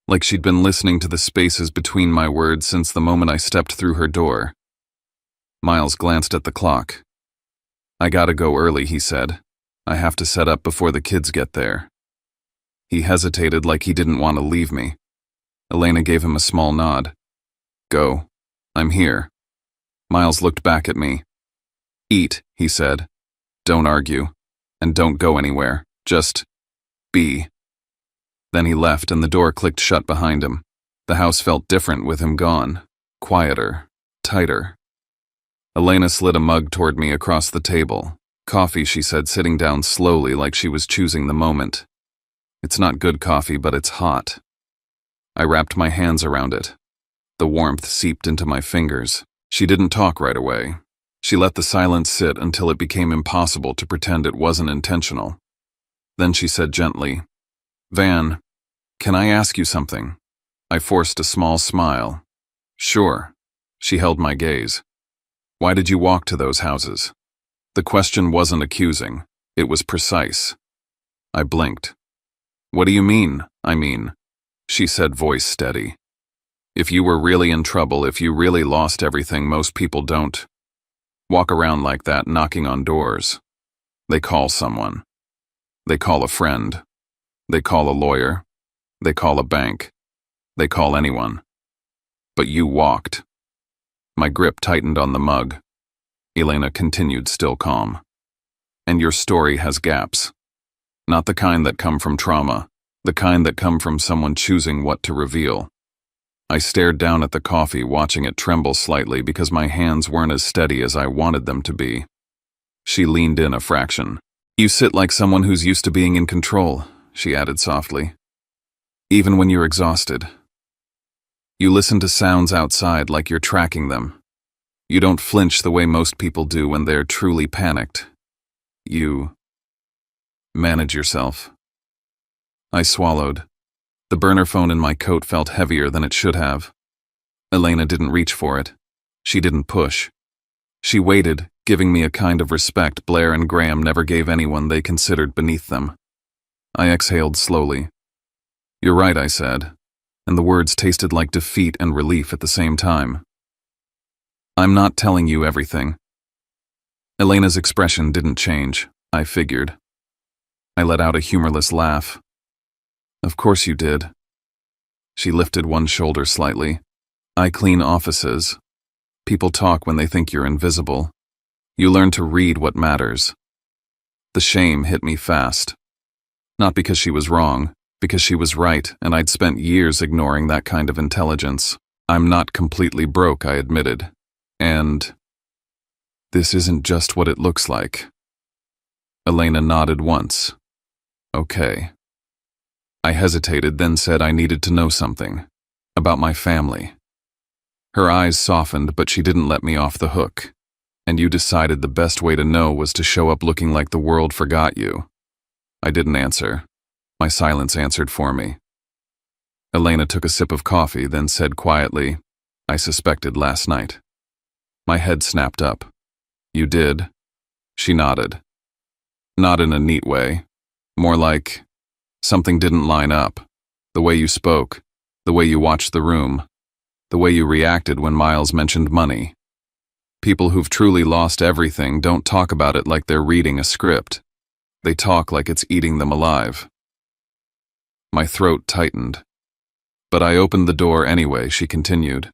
like she'd been listening to the spaces between my words since the moment I stepped through her door. Miles glanced at the clock. I gotta go early, he said. I have to set up before the kids get there. He hesitated like he didn't want to leave me. Elena gave him a small nod. Go. I'm here. Miles looked back at me. Eat, he said. Don't argue. And don't go anywhere. Just be. Then he left and the door clicked shut behind him. The house felt different with him gone. Quieter. Tighter. Elena slid a mug toward me across the table. Coffee, she said, sitting down slowly like she was choosing the moment. It's not good coffee, but it's hot. I wrapped my hands around it. The warmth seeped into my fingers. She didn't talk right away. She let the silence sit until it became impossible to pretend it wasn't intentional. Then she said gently, Van, can I ask you something? I forced a small smile. Sure. She held my gaze. Why did you walk to those houses? The question wasn't accusing. It was precise. I blinked. What do you mean? I mean, she said, voice steady. If you were really in trouble, if you really lost everything, most people don't walk around like that, knocking on doors. They call someone. They call a friend. They call a lawyer. They call a bank. They call anyone. But you walked. My grip tightened on the mug. Elena continued, still calm. And your story has gaps. Not the kind that come from trauma, the kind that come from someone choosing what to reveal. I stared down at the coffee, watching it tremble slightly because my hands weren't as steady as I wanted them to be. She leaned in a fraction. You sit like someone who's used to being in control, she added softly. Even when you're exhausted. You listen to sounds outside like you're tracking them. You don't flinch the way most people do when they're truly panicked. You manage yourself. I swallowed. The burner phone in my coat felt heavier than it should have. Elena didn't reach for it. She didn't push. She waited, giving me a kind of respect Blair and Graham never gave anyone they considered beneath them. I exhaled slowly. "You're right," I said, and the words tasted like defeat and relief at the same time. "I'm not telling you everything." Elena's expression didn't change, I figured. I let out a humorless laugh. "Of course you did." She lifted one shoulder slightly. "I clean offices. People talk when they think you're invisible. You learn to read what matters." The shame hit me fast. Not because she was wrong, because she was right, and I'd spent years ignoring that kind of intelligence. "I'm not completely broke," I admitted. "And this isn't just what it looks like." Elena nodded once. "Okay." I hesitated, then said I needed to know something. About my family. Her eyes softened, but she didn't let me off the hook. "And you decided the best way to know was to show up looking like the world forgot you." I didn't answer. My silence answered for me. Elena took a sip of coffee, then said quietly, "I suspected last night." My head snapped up. "You did?" She nodded. Not in a neat way. More like something didn't line up. The way you spoke, the way you watched the room, the way you reacted when Miles mentioned money. People who've truly lost everything don't talk about it like they're reading a script. They talk like it's eating them alive. My throat tightened. "But I opened the door anyway," she continued.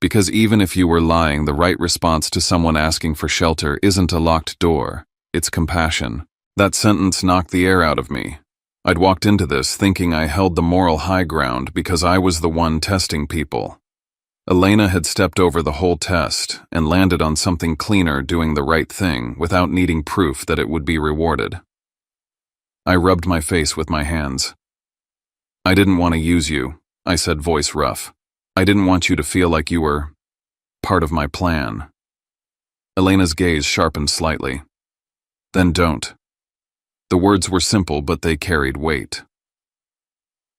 "Because even if you were lying, the right response to someone asking for shelter isn't a locked door, it's compassion." That sentence knocked the air out of me. I'd walked into this thinking I held the moral high ground because I was the one testing people. Elena had stepped over the whole test and landed on something cleaner, doing the right thing without needing proof that it would be rewarded. I rubbed my face with my hands. "I didn't want to use you," I said, voice rough. "I didn't want you to feel like you were part of my plan." Elena's gaze sharpened slightly. "Then don't." The words were simple, but they carried weight.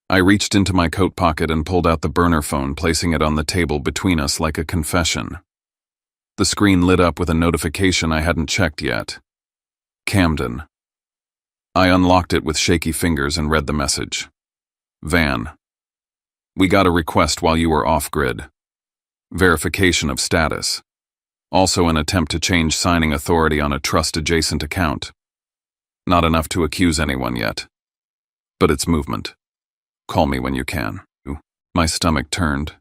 I reached into my coat pocket and pulled out the burner phone, placing it on the table between us like a confession. The screen lit up with a notification I hadn't checked yet. Camden. I unlocked it with shaky fingers and read the message. "Van. We got a request while you were off-grid. Verification of status. Also an attempt to change signing authority on a trust-adjacent account. Not enough to accuse anyone yet. But it's movement. Call me when you can." My stomach turned.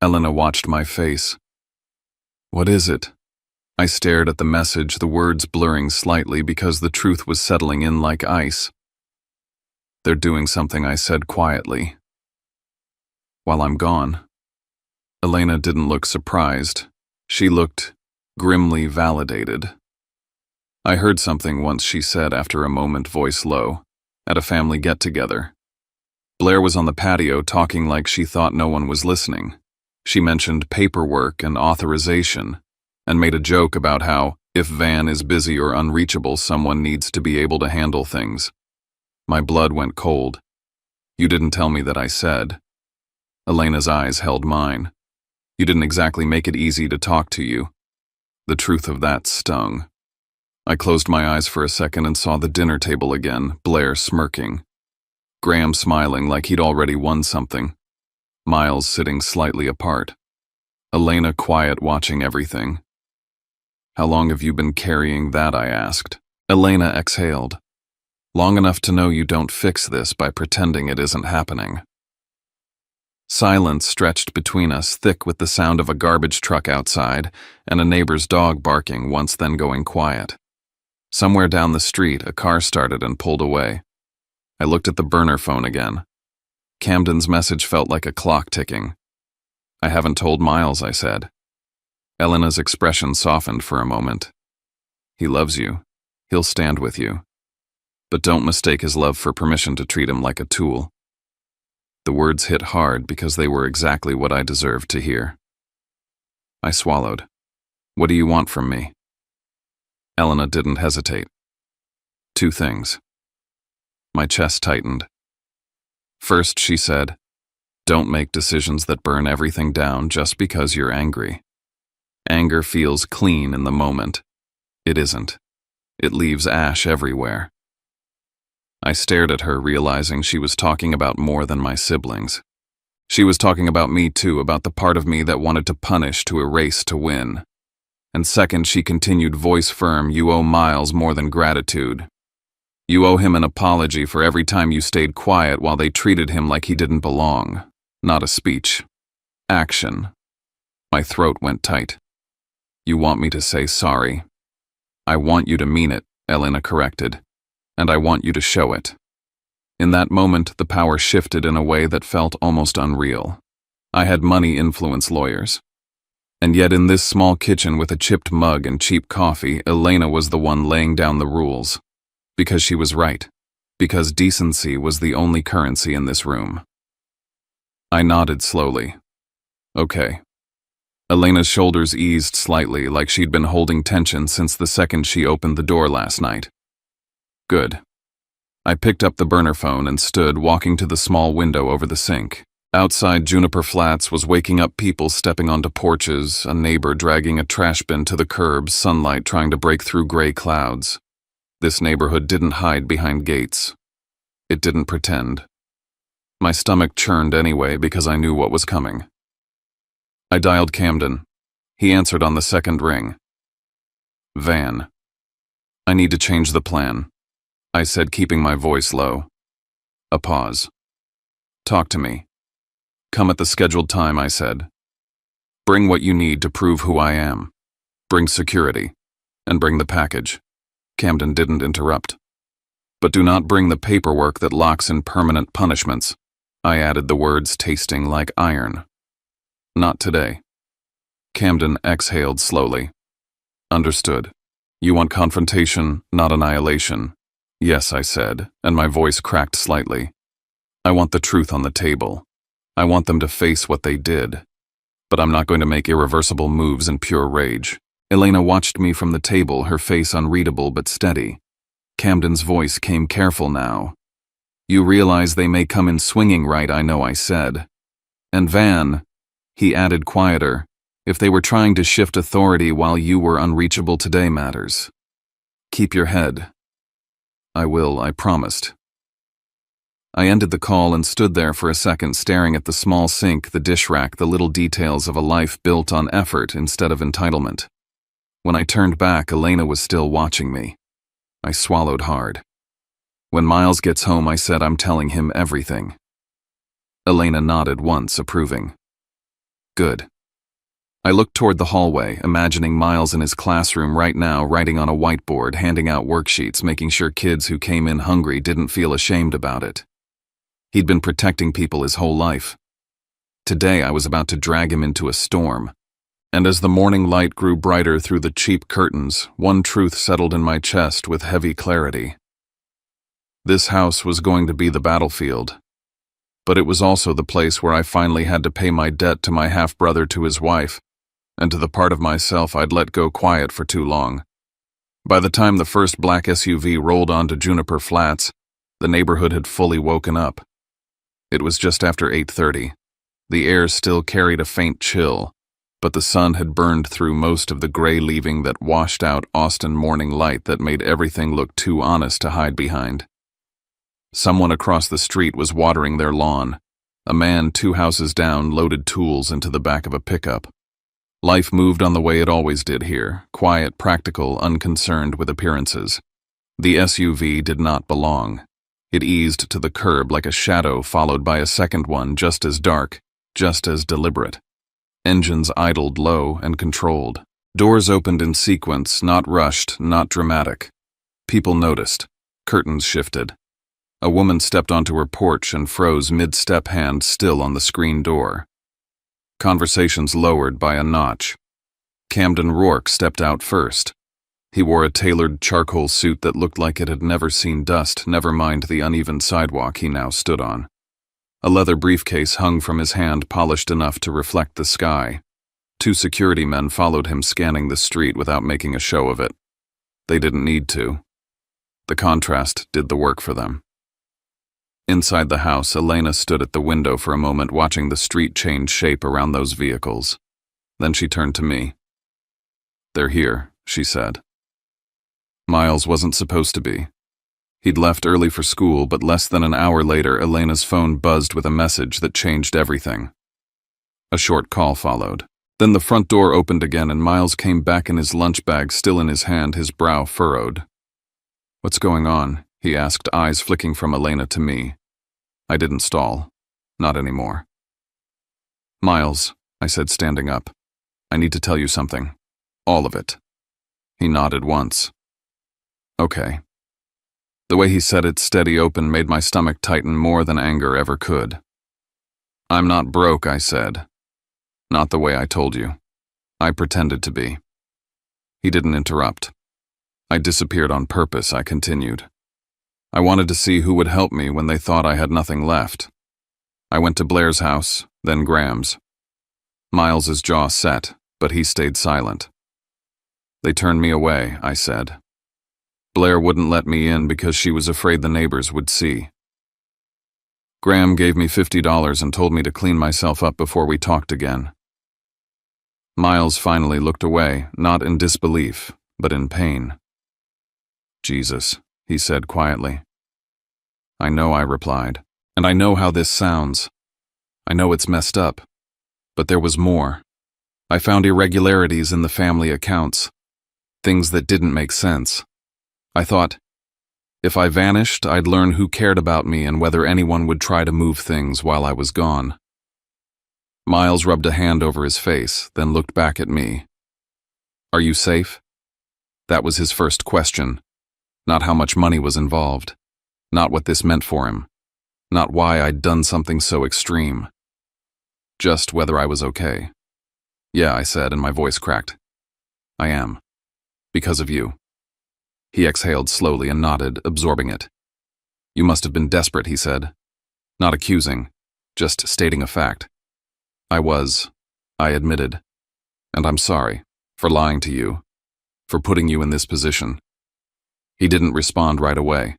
Elena watched my face. "What is it?" I stared at the message, the words blurring slightly because the truth was settling in like ice. "They're doing something," I said quietly. "While I'm gone." Elena didn't look surprised. She looked grimly validated. "I heard something once," she said after a moment, voice low, "at a family get-together. Blair was on the patio talking like she thought no one was listening. She mentioned paperwork and authorization, and made a joke about how, if Van is busy or unreachable, someone needs to be able to handle things. My blood went cold. "You didn't tell me that," I said. Elena's eyes held mine. "You didn't exactly make it easy to talk to you." The truth of that stung. I closed my eyes for a second and saw the dinner table again, Blair smirking. Graham smiling like he'd already won something. Miles sitting slightly apart. Elena quiet, watching everything. "How long have you been carrying that?" I asked. Elena exhaled. "Long enough to know you don't fix this by pretending it isn't happening." Silence stretched between us, thick with the sound of a garbage truck outside and a neighbor's dog barking, once then going quiet. Somewhere down the street, a car started and pulled away. I looked at the burner phone again. Camden's message felt like a clock ticking. "I haven't told Miles," I said. Elena's expression softened for a moment. "He loves you. He'll stand with you. But don't mistake his love for permission to treat him like a tool." The words hit hard because they were exactly what I deserved to hear. I swallowed. "What do you want from me?" Elena didn't hesitate. "Two things." My chest tightened. First, she said, Don't make decisions that burn everything down just because you're angry. Anger feels clean in the moment. It isn't. It leaves ash everywhere. I stared at her, realizing she was talking about more than my siblings. She was talking about me too, about the part of me that wanted to punish, to erase, to win. And second, she continued, voice firm, you owe Miles more than gratitude. You owe him an apology for every time you stayed quiet while they treated him like he didn't belong. Not a speech. Action. My throat went tight. You want me to say sorry? I want you to mean it, Elena corrected. And I want you to show it. In that moment, the power shifted in a way that felt almost unreal. I had money influence lawyers. And yet in this small kitchen with a chipped mug and cheap coffee, Elena was the one laying down the rules. Because she was right. Because decency was the only currency in this room. I nodded slowly. Okay. Elena's shoulders eased slightly, like she'd been holding tension since the second she opened the door last night. Good. I picked up the burner phone and stood, walking to the small window over the sink. Outside Juniper Flats was waking up people stepping onto porches, a neighbor dragging a trash bin to the curb, sunlight trying to break through gray clouds. This neighborhood didn't hide behind gates. It didn't pretend. My stomach churned anyway because I knew what was coming. I dialed Camden. He answered on the second ring. Van. I need to change the plan, I said, keeping my voice low. A pause. Talk to me. Come at the scheduled time, I said. Bring what you need to prove who I am. Bring security. And bring the package. Camden didn't interrupt. But do not bring the paperwork that locks in permanent punishments. I added the words, tasting like iron. Not today. Camden exhaled slowly. Understood. You want confrontation, not annihilation. Yes, I said, and my voice cracked slightly. I want the truth on the table. I want them to face what they did. But I'm not going to make irreversible moves in pure rage. Elena watched me from the table, her face unreadable but steady. Camden's voice came careful now. You realize they may come in swinging, right? I know, I said. And Van, he added quieter, if they were trying to shift authority while you were unreachable today matters. Keep your head. I will, I promised. I ended the call and stood there for a second, staring at the small sink, the dish rack, the little details of a life built on effort instead of entitlement. When I turned back, Elena was still watching me. I swallowed hard. When Miles gets home, I said, I'm telling him everything. Elena nodded once, approving. Good. I looked toward the hallway, imagining Miles in his classroom right now, writing on a whiteboard, handing out worksheets, making sure kids who came in hungry didn't feel ashamed about it. He'd been protecting people his whole life. Today I was about to drag him into a storm. And as the morning light grew brighter through the cheap curtains, one truth settled in my chest with heavy clarity. This house was going to be the battlefield. But it was also the place where I finally had to pay my debt to my half-brother, to his wife, and to the part of myself I'd let go quiet for too long. By the time the first black SUV rolled onto Juniper Flats, the neighborhood had fully woken up. It was just after 8:30. The air still carried a faint chill, but the sun had burned through most of the gray leaving that washed out Austin morning light that made everything look too honest to hide behind. Someone across the street was watering their lawn. A man 2 houses down loaded tools into the back of a pickup. Life moved on the way it always did here, quiet, practical, unconcerned with appearances. The SUV did not belong. It eased to the curb like a shadow, followed by a second one just as dark, just as deliberate. Engines idled low and controlled. Doors opened in sequence, not rushed, not dramatic. People noticed. Curtains shifted. A woman stepped onto her porch and froze mid-step, hand still on the screen door. Conversations lowered by a notch. Camden Rourke stepped out first. He wore a tailored charcoal suit that looked like it had never seen dust, never mind the uneven sidewalk he now stood on. A leather briefcase hung from his hand, polished enough to reflect the sky. 2 security men followed him, scanning the street without making a show of it. They didn't need to. The contrast did the work for them. Inside the house, Elena stood at the window for a moment watching the street change shape around those vehicles. Then she turned to me. "They're here," she said. Miles wasn't supposed to be. He'd left early for school, but less than an hour later, Elena's phone buzzed with a message that changed everything. A short call followed. Then the front door opened again and Miles came back in his lunch bag still in his hand, his brow furrowed. "What's going on?" he asked, eyes flicking from Elena to me. I didn't stall. Not anymore. "Miles," I said, standing up. "I need to tell you something. All of it." He nodded once. "Okay." The way he said it, steady open, made my stomach tighten more than anger ever could. "I'm not broke," I said. "Not the way I told you. I pretended to be." He didn't interrupt. "I disappeared on purpose," I continued. "I wanted to see who would help me when they thought I had nothing left. I went to Blair's house, then Graham's." Miles's jaw set, but he stayed silent. "They turned me away," I said. "Blair wouldn't let me in because she was afraid the neighbors would see. Graham gave me $50 and told me to clean myself up before we talked again." Miles finally looked away, not in disbelief, but in pain. "Jesus," he said quietly. "I know," I replied, "and I know how this sounds. I know it's messed up. But there was more. I found irregularities in the family accounts. Things that didn't make sense. I thought, if I vanished, I'd learn who cared about me and whether anyone would try to move things while I was gone." Miles rubbed a hand over his face, then looked back at me. "Are you safe?" That was his first question. Not how much money was involved. Not what this meant for him. Not why I'd done something so extreme. Just whether I was okay. "Yeah," I said, and my voice cracked. "I am. Because of you." He exhaled slowly and nodded, absorbing it. "You must have been desperate," he said. "Not accusing, just stating a fact." "I was," I admitted. "And I'm sorry, for lying to you, for putting you in this position." He didn't respond right away.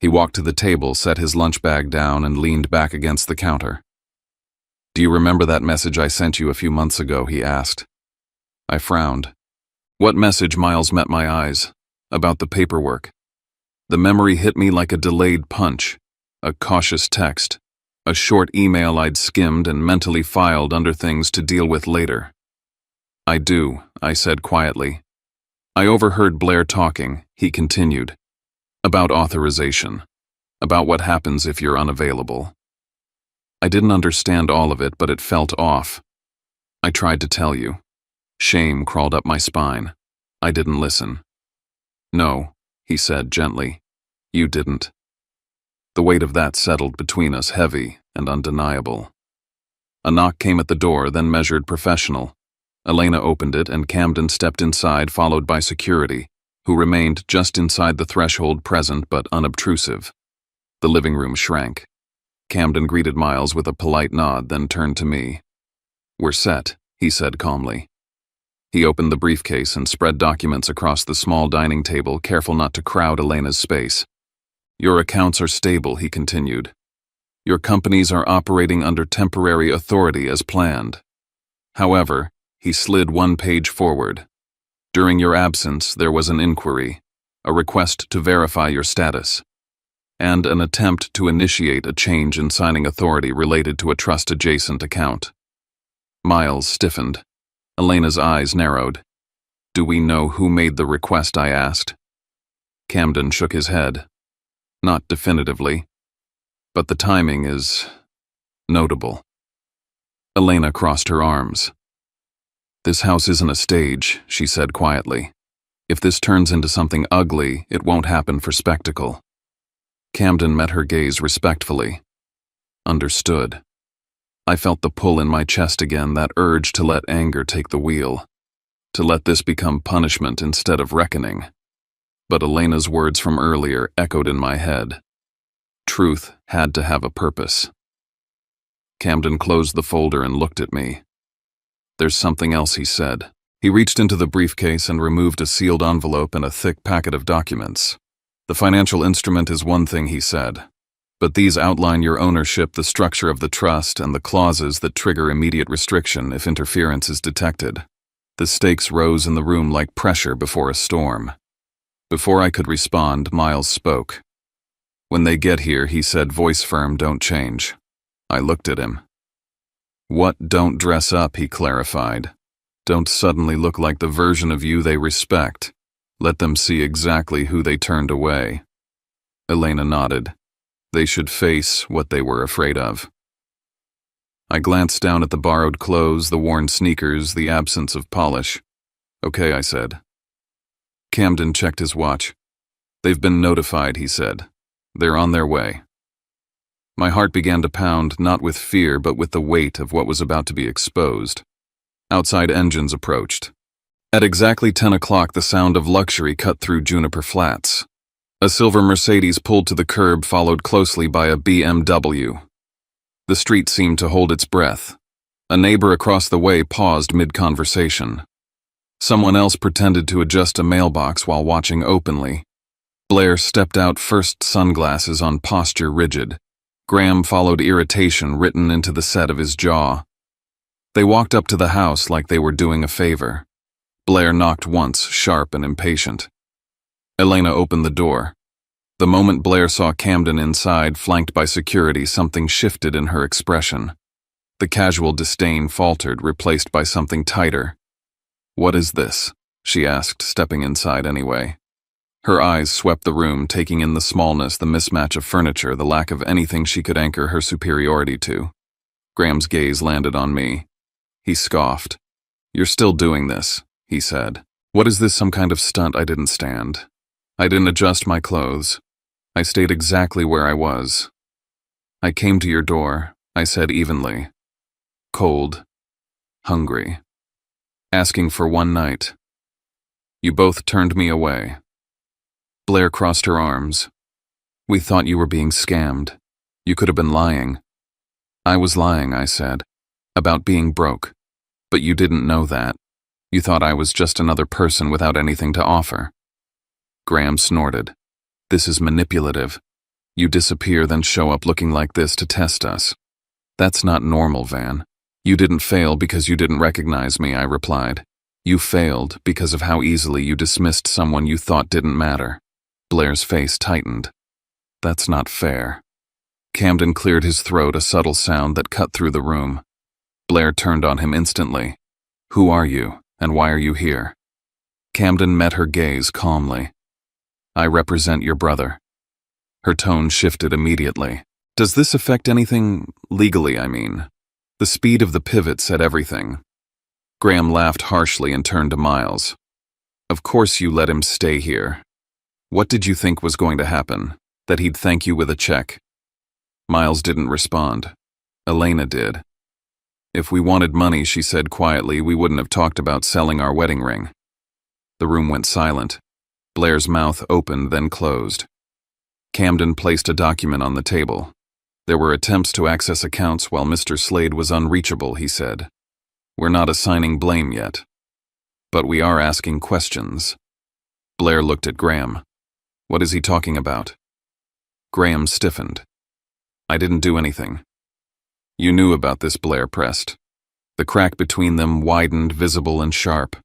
He walked to the table, set his lunch bag down, and leaned back against the counter. "Do you remember that message I sent you a few months ago?" he asked. I frowned. "What message?" Miles met my eyes. "About the paperwork." The memory hit me like a delayed punch, a cautious text, a short email I'd skimmed and mentally filed under things to deal with later. "I do," I said quietly. "I overheard Blair talking," he continued. "About authorization. About what happens if you're unavailable." I didn't understand all of it, but it felt off. "I tried to tell you." Shame crawled up my spine. I didn't listen. "No," he said gently. "You didn't." The weight of that settled between us, heavy and undeniable. A knock came at the door, then measured professional. Elena opened it, and Camden stepped inside, followed by security, who remained just inside the threshold, present but unobtrusive. The living room shrank. Camden greeted Miles with a polite nod, then turned to me. "We're set," he said calmly. He opened the briefcase and spread documents across the small dining table, careful not to crowd Elena's space. "Your accounts are stable," he continued. "Your companies are operating under temporary authority as planned. However," he slid one page forward, "during your absence there was an inquiry, a request to verify your status, and an attempt to initiate a change in signing authority related to a trust-adjacent account." Miles stiffened. Elena's eyes narrowed. "Do we know who made the request?" I asked. Camden shook his head. "Not definitively. But the timing is notable." Elena crossed her arms. "This house isn't a stage," she said quietly. "If this turns into something ugly, it won't happen for spectacle." Camden met her gaze respectfully. "Understood." I felt the pull in my chest again, that urge to let anger take the wheel, to let this become punishment instead of reckoning. But Elena's words from earlier echoed in my head. Truth had to have a purpose. Camden closed the folder and looked at me. "There's something else," he said. He reached into the briefcase and removed a sealed envelope and a thick packet of documents. "The financial instrument is one thing," he said. But these outline your ownership, the structure of the trust, and the clauses that trigger immediate restriction if interference is detected. The stakes rose in the room like pressure before a storm. Before I could respond, Miles spoke. "When they get here," he said, voice firm, "don't change." I looked at him. "What, don't dress up," he clarified. "Don't suddenly look like the version of you they respect. Let them see exactly who they turned away." Elena nodded. They should face what they were afraid of. I glanced down at the borrowed clothes, the worn sneakers, the absence of polish. "Okay," I said. Camden checked his watch. "They've been notified," he said. "They're on their way." My heart began to pound, not with fear, but with the weight of what was about to be exposed. Outside engines approached. At exactly 10 o'clock, the sound of luxury cut through Juniper Flats. A silver Mercedes pulled to the curb, followed closely by a BMW. The street seemed to hold its breath. A neighbor across the way paused mid-conversation. Someone else pretended to adjust a mailbox while watching openly. Blair stepped out, first sunglasses on, posture rigid. Graham followed, irritation written into the set of his jaw. They walked up to the house like they were doing a favor. Blair knocked once, sharp and impatient. Elena opened the door. The moment Blair saw Camden inside, flanked by security, something shifted in her expression. The casual disdain faltered, replaced by something tighter. "What is this?" she asked, stepping inside anyway. Her eyes swept the room, taking in the smallness, the mismatch of furniture, the lack of anything she could anchor her superiority to. Graham's gaze landed on me. He scoffed. "You're still doing this," he said. "What is this, some kind of stunt?" I didn't stand. I didn't adjust my clothes. I stayed exactly where I was. "I came to your door," I said evenly. "Cold. Hungry. Asking for one night. You both turned me away." Blair crossed her arms. "We thought you were being scammed. You could have been lying." "I was lying," I said, "about being broke. But you didn't know that. You thought I was just another person without anything to offer." Graham snorted. "This is manipulative. You disappear, then show up looking like this to test us. That's not normal, Van." "You didn't fail because you didn't recognize me," I replied. "You failed because of how easily you dismissed someone you thought didn't matter." Blair's face tightened. "That's not fair." Camden cleared his throat, a subtle sound that cut through the room. Blair turned on him instantly. "Who are you, and why are you here?" Camden met her gaze calmly. "I represent your brother." Her tone shifted immediately. "Does this affect anything legally, I mean?" The speed of the pivot said everything. Graham laughed harshly and turned to Miles. "Of course you let him stay here. What did you think was going to happen? That he'd thank you with a check?" Miles didn't respond. Elena did. "If we wanted money," she said quietly, "we wouldn't have talked about selling our wedding ring." The room went silent. Blair's mouth opened, then closed. Camden placed a document on the table. "There were attempts to access accounts while Mr. Slade was unreachable," he said. "We're not assigning blame yet. But we are asking questions." Blair looked at Graham. "What is he talking about?" Graham stiffened. "I didn't do anything." "You knew about this," Blair pressed. The crack between them widened, visible and sharp.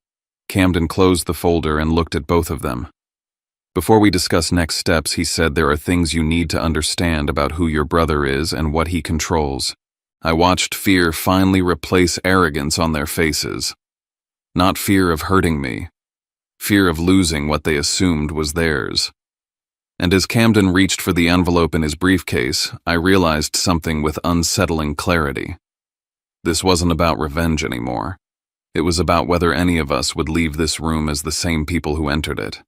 Camden closed the folder and looked at both of them. "Before we discuss next steps," he said, "there are things you need to understand about who your brother is and what he controls." I watched fear finally replace arrogance on their faces. Not fear of hurting me. Fear of losing what they assumed was theirs. And as Camden reached for the envelope in his briefcase, I realized something with unsettling clarity. This wasn't about revenge anymore. It was about whether any of us would leave this room as the same people who entered it.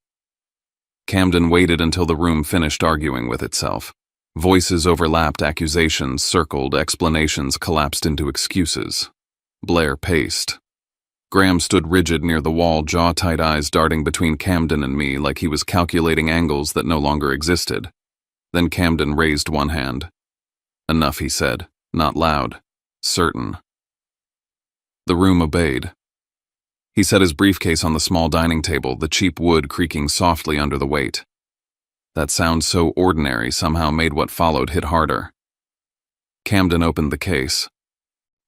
Camden waited until the room finished arguing with itself. Voices overlapped, accusations circled, explanations collapsed into excuses. Blair paced. Graham stood rigid near the wall, jaw-tight, eyes darting between Camden and me like he was calculating angles that no longer existed. Then Camden raised one hand. "Enough," he said, not loud, certain. The room obeyed. He set his briefcase on the small dining table, the cheap wood creaking softly under the weight. That sound so ordinary somehow made what followed hit harder. Camden opened the case.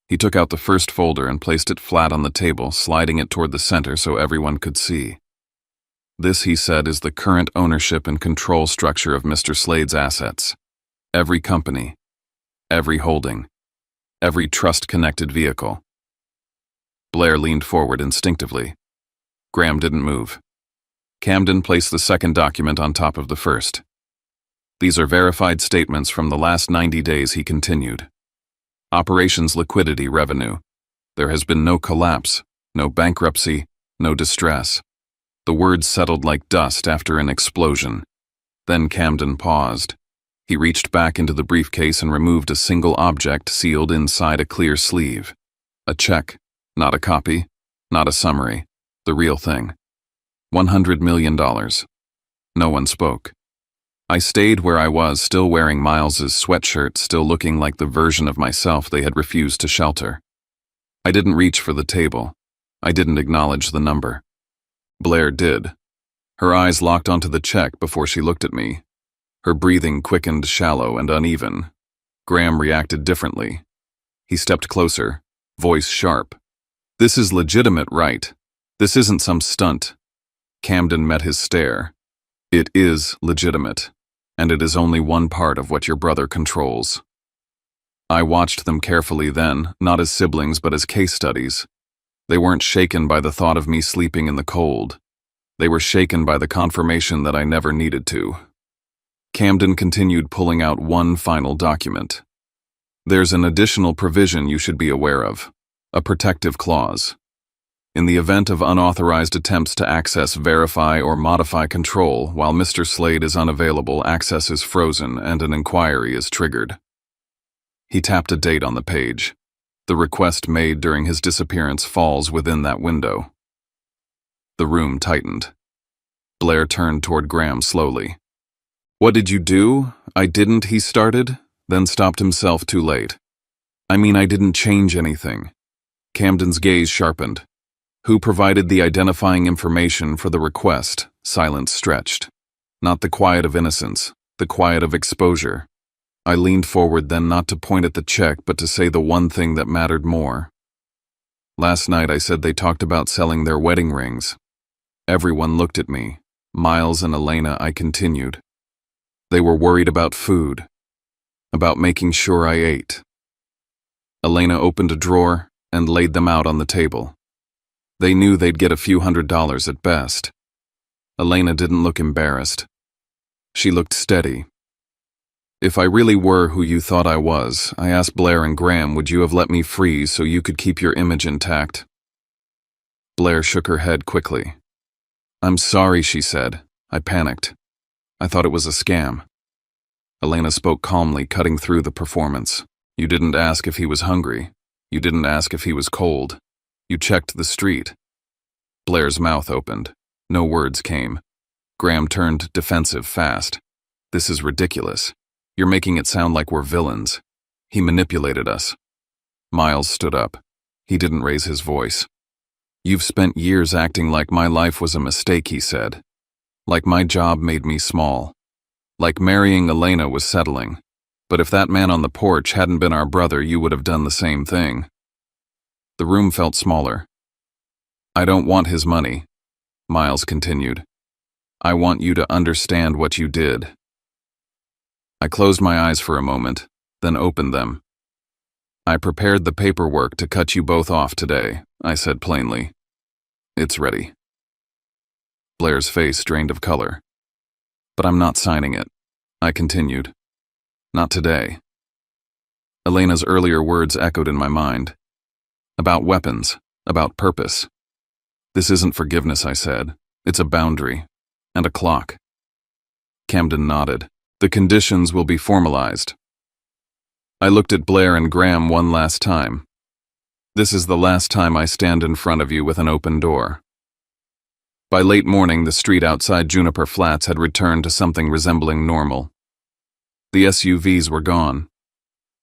He took out the first folder and placed it flat on the table, sliding it toward the center so everyone could see. This, he said, is the current ownership and control structure of Mr. Slade's assets. Every company, every holding, every trust-connected vehicle. Blair leaned forward instinctively. Graham didn't move. Camden placed the second document on top of the first. These are verified statements from the last 90 days, he continued. Operations liquidity revenue. There has been no collapse, no bankruptcy, no distress. The words settled like dust after an explosion. Then Camden paused. He reached back into the briefcase and removed a single object sealed inside a clear sleeve. A check, not a copy, not a summary, the real thing. $100 million. No one spoke. I stayed where I was, still wearing Miles's sweatshirt, still looking like the version of myself they had refused to shelter. I didn't reach for the table. I didn't acknowledge the number. Blair did. Her eyes locked onto the check before she looked at me. Her breathing quickened, shallow and uneven. Graham reacted differently. He stepped closer, voice sharp. This is legitimate, right? This isn't some stunt. Camden met his stare. It is legitimate, and it is only one part of what your brother controls. I watched them carefully then, not as siblings but as case studies. They weren't shaken by the thought of me sleeping in the cold. They were shaken by the confirmation that I never needed to. Camden continued, pulling out one final document. There's an additional provision you should be aware of, a protective clause. In the event of unauthorized attempts to access, verify, or modify control, while Mr. Slade is unavailable, access is frozen and an inquiry is triggered. He tapped a date on the page. The request made during his disappearance falls within that window. The room tightened. Blair turned toward Graham slowly. What did you do? I didn't, he started, then stopped himself too late. I mean, I didn't change anything. Camden's gaze sharpened. Who provided the identifying information for the request? Silence stretched. Not the quiet of innocence, the quiet of exposure. I leaned forward then, not to point at the check, but to say the one thing that mattered more. Last night I said they talked about selling their wedding rings. Everyone looked at me. Miles and Elena, I continued. They were worried about food, about making sure I ate. Elena opened a drawer and laid them out on the table. They knew they'd get a few $100s at best. Elena didn't look embarrassed. She looked steady. If I really were who you thought I was, I asked Blair and Graham, would you have let me freeze so you could keep your image intact? Blair shook her head quickly. I'm sorry, she said. I panicked. I thought it was a scam. Elena spoke calmly, cutting through the performance. You didn't ask if he was hungry. You didn't ask if he was cold. You checked the street. Blair's mouth opened. No words came. Graham turned defensive fast. This is ridiculous. You're making it sound like we're villains. He manipulated us. Miles stood up. He didn't raise his voice. You've spent years acting like my life was a mistake, he said. Like my job made me small. Like marrying Elena was settling. But if that man on the porch hadn't been our brother, you would have done the same thing. The room felt smaller. I don't want his money, Miles continued. I want you to understand what you did. I closed my eyes for a moment, then opened them. I prepared the paperwork to cut you both off today, I said plainly. It's ready. Blair's face drained of color. But I'm not signing it, I continued. Not today. Elena's earlier words echoed in my mind. About weapons, about purpose. This isn't forgiveness, I said. It's a boundary. And a clock. Camden nodded. The conditions will be formalized. I looked at Blair and Graham one last time. This is the last time I stand in front of you with an open door. By late morning, the street outside Juniper Flats had returned to something resembling normal. The SUVs were gone.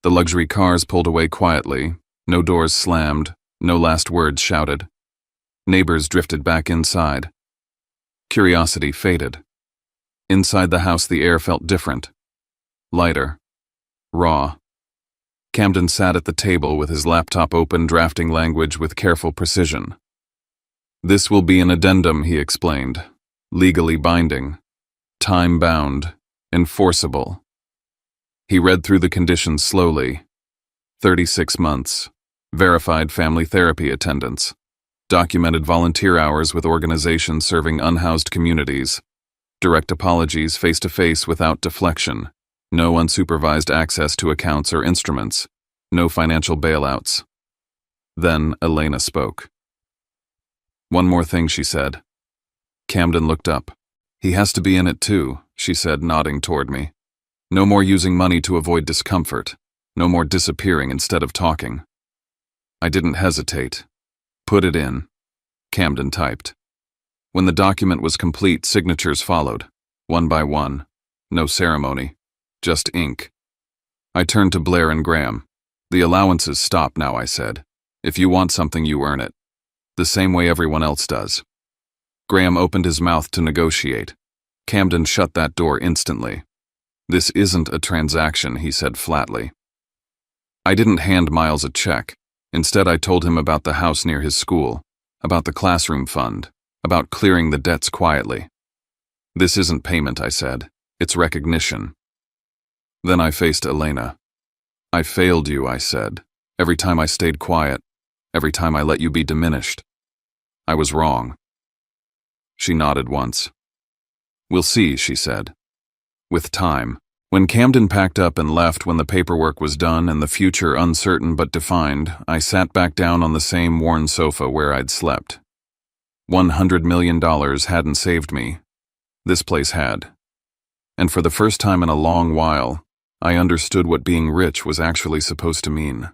The luxury cars pulled away quietly, no doors slammed, no last words shouted. Neighbors drifted back inside. Curiosity faded. Inside the house, the air felt different. Lighter. Raw. Camden sat at the table with his laptop open, drafting language with careful precision. "This will be an addendum," he explained. "Legally binding. Time-bound. Enforceable." He read through the conditions slowly. 36 months. Verified family therapy attendance. Documented volunteer hours with organizations serving unhoused communities. Direct apologies face-to-face without deflection. No unsupervised access to accounts or instruments. No financial bailouts. Then Elena spoke. "One more thing," she said. Camden looked up. "He has to be in it too," she said, nodding toward me. "No more using money to avoid discomfort. No more disappearing instead of talking." I didn't hesitate. "Put it in," Camden typed. When the document was complete, signatures followed, one by one. No ceremony, just ink. I turned to Blair and Graham. "The allowances stop now," I said. "If you want something, you earn it. The same way everyone else does." Graham opened his mouth to negotiate. Camden shut that door instantly. "This isn't a transaction," he said flatly. I didn't hand Miles a check. Instead, I told him about the house near his school, about the classroom fund, about clearing the debts quietly. "This isn't payment," I said. "It's recognition." Then I faced Elena. "I failed you," I said. "Every time I stayed quiet, every time I let you be diminished. I was wrong." She nodded once. "We'll see," she said. With time. When Camden packed up and left when the paperwork was done and the future uncertain but defined, I sat back down on the same worn sofa where I'd slept. $100 million hadn't saved me. This place had. And for the first time in a long while, I understood what being rich was actually supposed to mean.